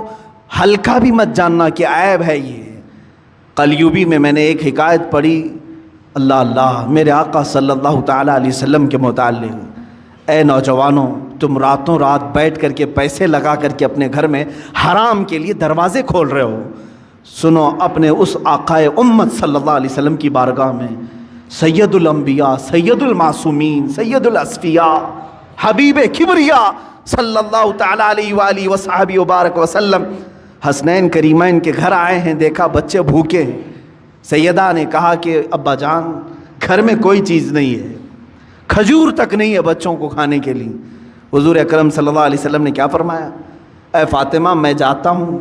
ہلکا بھی مت جاننا کہ عیب ہے یہ۔ قلیوبی میں نے ایک حکایت پڑھی، اللہ اللہ، میرے آقا صلی اللہ تعالیٰ علیہ وسلم کے متعلق، اے نوجوانوں، تم راتوں رات بیٹھ کر کے پیسے لگا کر کے اپنے گھر میں حرام کے لیے دروازے کھول رہے ہو۔ سنو، اپنے اس آقائے امت صلی اللہ علیہ وسلم کی بارگاہ میں، سید الانبیاء، سید المعصومین، سید الاصفیاء، حبیب کبریا صلی اللہ تعالیٰ علیہ وآلہ وصحبہ وبارک وسلم حسنین کریمین کے گھر آئے ہیں، دیکھا بچے بھوکے ہیں۔ سیدہ نے کہا کہ ابا جان، گھر میں کوئی چیز نہیں ہے، کھجور تک نہیں ہے بچوں کو کھانے کے لیے۔ حضور اکرم صلی اللہ علیہ وسلم نے کیا فرمایا؟ اے فاطمہ، میں جاتا ہوں،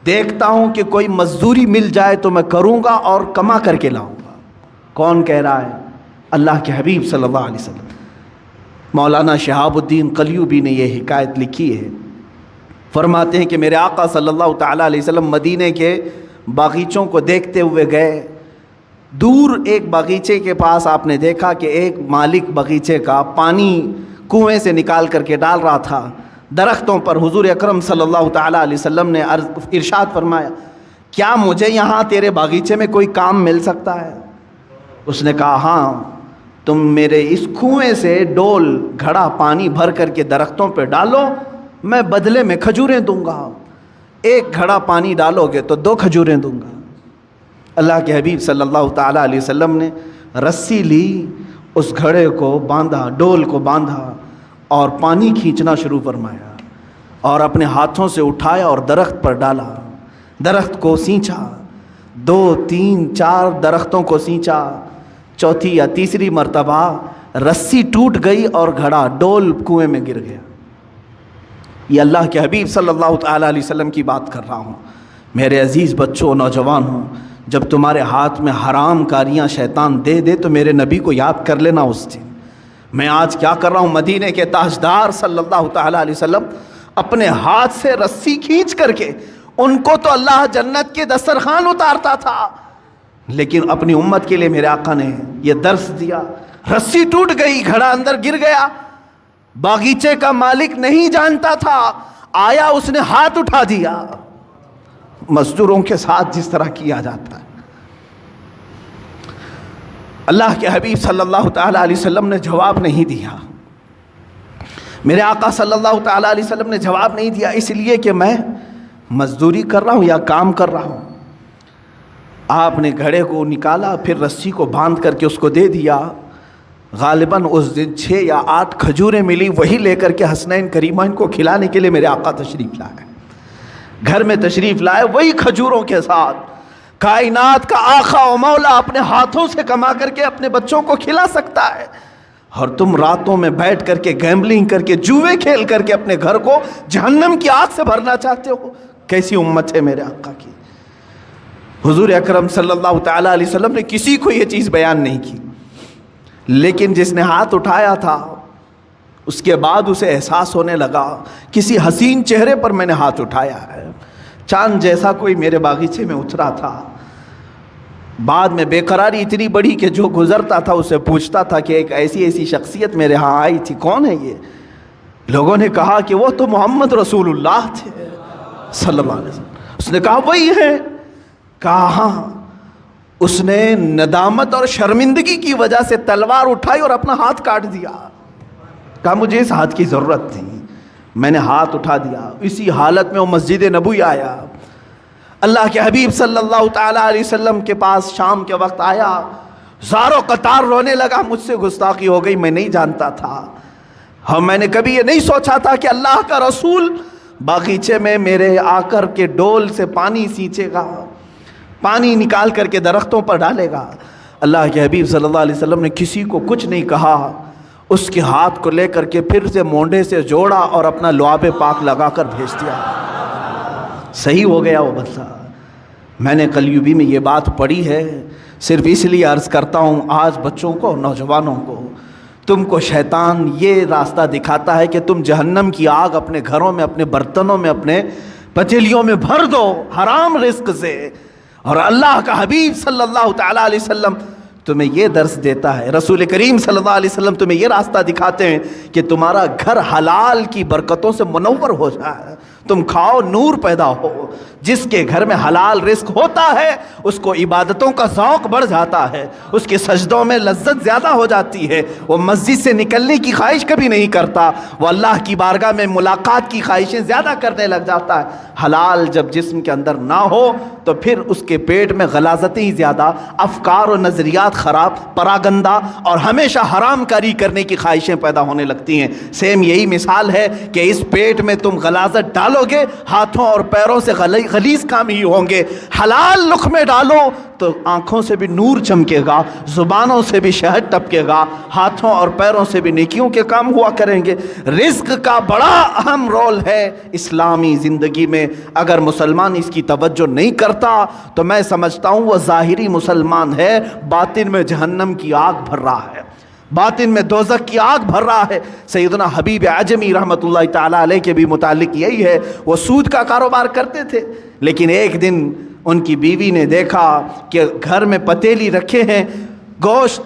دیکھتا ہوں کہ کوئی مزدوری مل جائے تو میں کروں گا اور کما کر کے لاؤں گا۔ کون کہہ رہا ہے؟ اللہ کے حبیب صلی اللہ علیہ وسلم۔ مولانا شہاب الدین قلیوبی نے یہ حکایت لکھی ہے، فرماتے ہیں کہ میرے آقا صلی اللہ تعالیٰ علیہ وسلم مدینے کے باغیچوں کو دیکھتے ہوئے گئے۔ دور ایک باغیچے کے پاس آپ نے دیکھا کہ ایک مالک باغیچے کا پانی کنویں سے نکال کر کے ڈال رہا تھا درختوں پر۔ حضور اکرم صلی اللہ تعالیٰ علیہ وسلم نے ارشاد فرمایا، کیا مجھے یہاں تیرے باغیچے میں کوئی کام مل سکتا ہے؟ اس نے کہا ہاں، تم میرے اس کنویں سے ڈول گھڑا پانی بھر کر کے درختوں پہ ڈالو، میں بدلے میں کھجوریں دوں گا۔ ایک گھڑا پانی ڈالو گے تو 2 کھجوریں دوں گا۔ اللہ کے حبیب صلی اللہ تعالیٰ علیہ وسلم نے رسی لی، اس گھڑے کو باندھا، ڈول کو باندھا اور پانی کھینچنا شروع فرمایا، اور اپنے ہاتھوں سے اٹھایا اور درخت پر ڈالا، درخت کو سینچا، 2 3 4 درختوں کو سینچا۔ چوتھی یا تیسری مرتبہ رسی ٹوٹ گئی اور گھڑا ڈول کنویں میں گر گیا۔ یہ اللہ کے حبیب صلی اللہ تعالیٰ علیہ وسلم کی بات کر رہا ہوں۔ میرے عزیز بچوں، نوجوانوں، جب تمہارے ہاتھ میں حرام کاریاں شیطان دے دے تو میرے نبی کو یاد کر لینا اس دن۔ میں آج کیا کر رہا ہوں؟ مدینے کے تاجدار صلی اللہ تعالیٰ علیہ وسلم اپنے ہاتھ سے رسی کھینچ کر کے، ان کو تو اللہ جنت کے دسترخوان اتارتا تھا، لیکن اپنی امت کے لیے میرے آقا نے یہ درس دیا۔ رسی ٹوٹ گئی، گھڑا اندر گر گیا، باغیچے کا مالک نہیں جانتا تھا، آیا اس نے ہاتھ اٹھا دیا، مزدوروں کے ساتھ جس طرح کیا جاتا ہے۔ اللہ کے حبیب صلی اللہ تعالیٰ علیہ وسلم نے جواب نہیں دیا، میرے آقا صلی اللہ تعالیٰ علیہ وسلم نے جواب نہیں دیا، اس لیے کہ میں مزدوری کر رہا ہوں یا کام کر رہا ہوں۔ آپ نے گھڑے کو نکالا، پھر رسی کو باندھ کر کے اس کو دے دیا۔ غالباً اس دن 6 یا 8 کھجوریں ملی، وہی لے کر کے حسنین کریمین کو کھلانے کے لیے میرے آقا تشریف لائے، گھر میں تشریف لائے، وہی کھجوروں کے ساتھ۔ کائنات کا آقا و مولا اپنے ہاتھوں سے کما کر کے اپنے بچوں کو کھلا سکتا ہے، اور تم راتوں میں بیٹھ کر کے گیمبلنگ کر کے، جوئے کھیل کر کے اپنے گھر کو جہنم کی آگ سے بھرنا چاہتے ہو۔ کیسی امت ہے میرے آقا کی۔ حضور اکرم صلی اللہ تعالیٰ علیہ وسلم نے کسی کو یہ چیز بیان نہیں کی، لیکن جس نے ہاتھ اٹھایا تھا اس کے بعد اسے احساس ہونے لگا، کسی حسین چہرے پر میں نے ہاتھ اٹھایا ہے، چاند جیسا کوئی میرے باغیچے میں اترا تھا۔ بعد میں بے قراری اتنی بڑی کہ جو گزرتا تھا اسے پوچھتا تھا کہ ایک ایسی شخصیت میرے ہاں آئی تھی، کون ہے یہ؟ لوگوں نے کہا کہ وہ تو محمد رسول اللہ تھے صلی اللہ علیہ وسلم۔ اس نے کہا وہی ہے؟ کہا ہاں۔ اس نے ندامت اور شرمندگی کی وجہ سے تلوار اٹھائی اور اپنا ہاتھ کاٹ دیا۔ کہا مجھے اس ہاتھ کی ضرورت تھی، میں نے ہاتھ اٹھا دیا۔ اسی حالت میں وہ مسجد نبوی آیا، اللہ کے حبیب صلی اللہ تعالیٰ علیہ وسلم کے پاس شام کے وقت آیا، زاروں قطار رونے لگا، مجھ سے گستاخی ہو گئی، میں نہیں جانتا تھا، ہاں میں نے کبھی یہ نہیں سوچا تھا کہ اللہ کا رسول باغیچے میں میرے آ کر کے ڈول سے پانی سینچے گا، پانی نکال کر کے درختوں پر ڈالے گا۔ اللہ کے حبیب صلی اللہ علیہ وسلم نے کسی کو کچھ نہیں کہا، اس کے ہاتھ کو لے کر کے پھر سے مونڈے سے جوڑا اور اپنا لعاب پاک لگا کر بھیج دیا، صحیح ہو گیا وہ بندہ۔ میں نے قلیوبی میں یہ بات پڑھی ہے، صرف اس لیے عرض کرتا ہوں آج بچوں کو، نوجوانوں کو، تم کو شیطان یہ راستہ دکھاتا ہے کہ تم جہنم کی آگ اپنے گھروں میں، اپنے برتنوں میں، اپنے پتیلیوں میں بھر دو حرام رزق سے، اور اللہ کا حبیب صلی اللہ تعالیٰ علیہ وسلم تمہیں یہ درس دیتا ہے، رسول کریم صلی اللہ علیہ وسلم تمہیں یہ راستہ دکھاتے ہیں کہ تمہارا گھر حلال کی برکتوں سے منور ہو جائے، تم کھاؤ نور پیدا ہو۔ جس کے گھر میں حلال رزق ہوتا ہے اس کو عبادتوں کا ذوق بڑھ جاتا ہے، اس کے سجدوں میں لذت زیادہ ہو جاتی ہے، وہ مسجد سے نکلنے کی خواہش کبھی نہیں کرتا، وہ اللہ کی بارگاہ میں ملاقات کی خواہشیں زیادہ کرنے لگ جاتا ہے۔ حلال جب جسم کے اندر نہ ہو تو پھر اس کے پیٹ میں غلاظتیں ہی زیادہ، افکار و نظریات خراب، پراگندہ اور ہمیشہ حرام کاری کرنے کی خواہشیں پیدا ہونے لگتی ہیں۔ سیم یہی مثال ہے کہ اس پیٹ میں تم غلاظت ڈالو گے، ہاتھوں اور پیروں سے غلیظ کام ہی ہوں گے۔ حلال لقمے ڈالو تو آنکھوں سے بھی نور چمکے گا، زبانوں سے بھی شہد ٹپکے گا، ہاتھوں اور پیروں سے بھی نیکیوں کے کام ہوا کریں گے۔ رزق کا بڑا اہم رول ہے اسلامی زندگی میں، اگر مسلمان اس کی توجہ نہیں کرتا تو میں سمجھتا ہوں وہ ظاہری مسلمان ہے، باطن میں جہنم کی آگ بھر رہا ہے، باطن میں دوزخ کی آگ بھر رہا ہے۔ سیدنا حبیب اعجمی رحمۃ اللہ تعالیٰ علیہ کے بھی متعلق یہی ہے، وہ سود کا کاروبار کرتے تھے، لیکن ایک دن ان کی بیوی نے دیکھا کہ گھر میں پتیلی رکھے ہیں، گوشت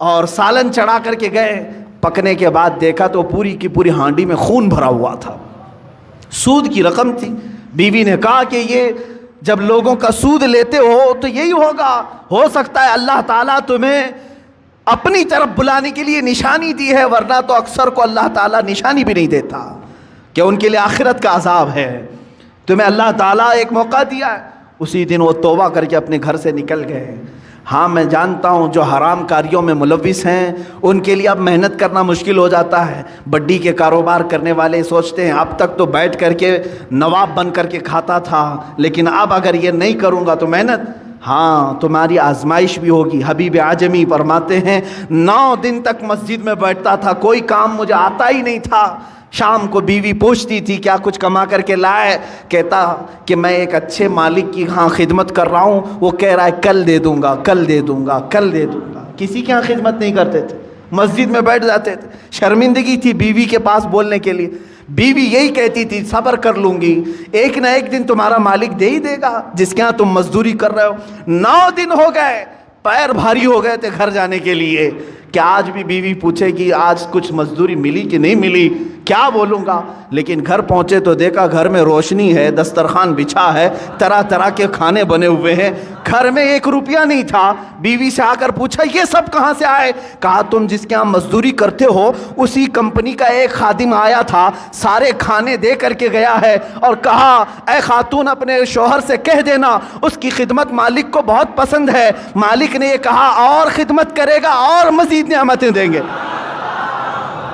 اور سالن چڑھا کر کے گئے، پکنے کے بعد دیکھا تو پوری کی پوری ہانڈی میں خون بھرا ہوا تھا، سود کی رقم تھی۔ بیوی نے کہا کہ یہ جب لوگوں کا سود لیتے ہو تو یہی ہوگا، ہو سکتا ہے اللہ تعالیٰ تمہیں اپنی طرف بلانے کے لیے نشانی دی ہے، ورنہ تو اکثر کو اللہ تعالیٰ نشانی بھی نہیں دیتا کہ ان کے لیے آخرت کا عذاب ہے۔ تمہیں اللہ تعالیٰ ایک موقع دیا ہے۔ اسی دن وہ توبہ کر کے اپنے گھر سے نکل گئے۔ ہاں میں جانتا ہوں جو حرام کاریوں میں ملوث ہیں ان کے لیے اب محنت کرنا مشکل ہو جاتا ہے۔ بڈی کے کاروبار کرنے والے سوچتے ہیں اب تک تو بیٹھ کر کے نواب بن کر کے کھاتا تھا، لیکن اب اگر یہ نہیں کروں گا تو محنت، ہاں تمہاری آزمائش بھی ہوگی۔ حبیب اعجمی فرماتے ہیں 9 دن تک مسجد میں بیٹھتا تھا، کوئی کام مجھے آتا ہی نہیں تھا۔ شام کو بیوی پوچھتی تھی کیا کچھ کما کر کے لائے، کہتا کہ میں ایک اچھے مالک کی ہاں خدمت کر رہا ہوں، وہ کہہ رہا ہے کل دے دوں گا، کل دے دوں گا، کل دے دوں گا۔ کسی کے ہاں خدمت نہیں کرتے تھے، مسجد میں بیٹھ جاتے تھے۔ شرمندگی تھی بیوی کے پاس بولنے کے لیے، بیوی یہی کہتی تھی صبر کر لوں گی، ایک نہ ایک دن تمہارا مالک دے ہی دے گا جس کے ہاں تم مزدوری کر رہے ہو۔ 9 دن ہو گئے، پیر بھاری ہو گئے تھے گھر جانے کے لیے کہ آج بھی بیوی پوچھے کہ آج کچھ مزدوری ملی کہ نہیں ملی، کیا بولوں گا؟ لیکن گھر پہنچے تو دیکھا گھر میں روشنی ہے، دسترخوان بچھا ہے، طرح طرح کے کھانے بنے ہوئے ہیں، گھر میں 1 روپیہ نہیں تھا۔ بیوی سے آ کر پوچھا یہ سب کہاں سے آئے؟ کہا تم جس کے ہاں مزدوری کرتے ہو اسی کمپنی کا ایک خادم آیا تھا، سارے کھانے دے کر کے گیا ہے اور کہا اے خاتون اپنے شوہر سے کہہ دینا اس کی خدمت مالک کو بہت پسند ہے۔ مالک نے یہ کہا اور خدمت کرے گا اور مزید نعمتیں دیں گے۔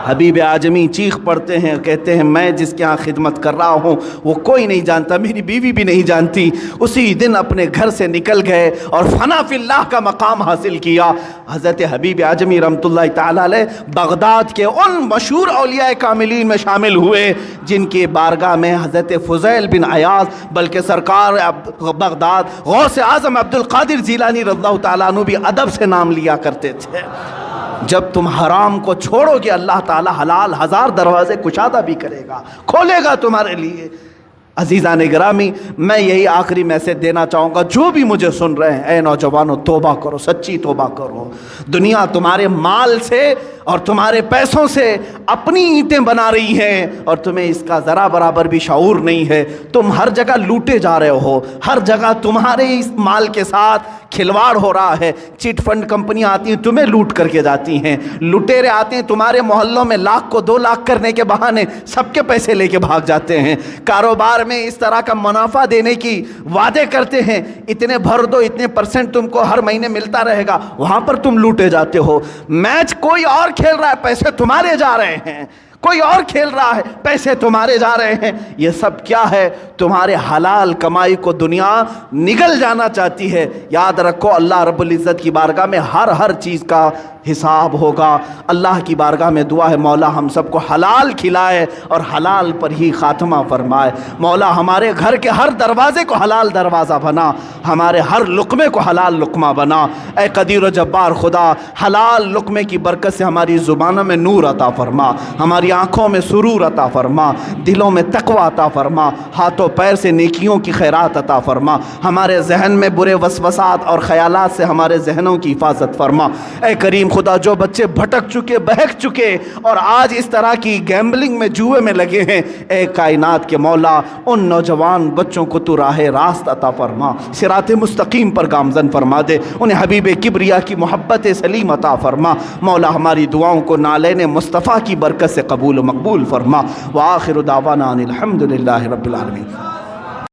حبیب اعجمی چیخ پڑتے ہیں، کہتے ہیں میں جس کے ہاں خدمت کر رہا ہوں وہ کوئی نہیں جانتا، میری بیوی بھی نہیں جانتی۔ اسی دن اپنے گھر سے نکل گئے اور فنا فی اللہ کا مقام حاصل کیا۔ حضرت حبیب اعجمی رحمۃ اللہ تعالیٰ علیہ بغداد کے ان مشہور اولیاء کاملین میں شامل ہوئے جن کی بارگاہ میں حضرت فضیل بن عیاض بلکہ سرکار بغداد غوث اعظم عبد القادر جیلانی رضی اللہ تعالیٰ عنہ بھی ادب سے نام لیا کرتے تھے۔ جب تم حرام کو چھوڑو گے اللہ تعالیٰ حلال 1000 دروازے کشادہ بھی کرے گا، کھولے گا تمہارے لیے۔ عزیزان گرامی، میں یہی آخری میسج دینا چاہوں گا جو بھی مجھے سن رہے ہیں، اے نوجوانوں توبہ کرو، سچی توبہ کرو۔ دنیا تمہارے مال سے اور تمہارے پیسوں سے اپنی اینٹیں بنا رہی ہیں اور تمہیں اس کا ذرا برابر بھی شعور نہیں ہے۔ تم ہر جگہ لوٹے جا رہے ہو، ہر جگہ تمہارے اس مال کے ساتھ کھلواڑ ہو رہا ہے۔ چٹ فنڈ کمپنیاں آتی ہیں تمہیں لوٹ کر کے جاتی ہیں، لٹیرے آتے ہیں تمہارے محلوں میں 1 لاکھ کو 2 لاکھ کرنے کے بہانے سب کے پیسے لے کے بھاگ جاتے ہیں۔ کاروبار کاروبار میں اس طرح کا منافع دینے کی وعدے کرتے ہیں، اتنے بھر دو، اتنے % تم کو ہر مہینے ملتا رہے گا، وہاں پر تم لوٹے جاتے ہو۔ میچ کوئی اور کھیل رہا ہے، پیسے تمہارے جا رہے ہیں، کوئی اور کھیل رہا ہے، پیسے تمہارے جا رہے ہیں۔ یہ سب کیا ہے؟ تمہارے حلال کمائی کو دنیا نگل جانا چاہتی ہے۔ یاد رکھو اللہ رب العزت کی بارگاہ میں ہر چیز کا حساب ہوگا۔ اللہ کی بارگاہ میں دعا ہے مولا ہم سب کو حلال کھلائے اور حلال پر ہی خاتمہ فرمائے۔ مولا ہمارے گھر کے ہر دروازے کو حلال دروازہ بنا، ہمارے ہر لقمے کو حلال لقمہ بنا۔ اے قدیر و جبار خدا، حلال لقمے کی برکت سے ہماری زبانوں میں نور عطا فرما، ہماری آنکھوں میں سرور عطا فرما، دلوں میں تقوی عطا فرما، ہاتھوں پیر سے نیکیوں کی خیرات عطا فرما، ہمارے ذہن میں برے وسوسات اور خیالات سے ہمارے ذہنوں کی حفاظت فرما۔ اے کریم خدا، جو بچے بھٹک چکے، بہک چکے اور آج اس طرح کی گیمبلنگ میں، جوئے میں لگے ہیں، اے کائنات کے مولا ان نوجوان بچوں کو تو راہ راست عطا فرما، صراط مستقیم پر گامزن فرما دے، انہیں حبیب کبریا کی محبت سلیم عطا فرما۔ مولا ہماری دعاؤں کو نالین مصطفیٰ کی برکت سے قبول و مقبول فرما۔ وآخر دعوانا ان الحمد للہ رب العالمین۔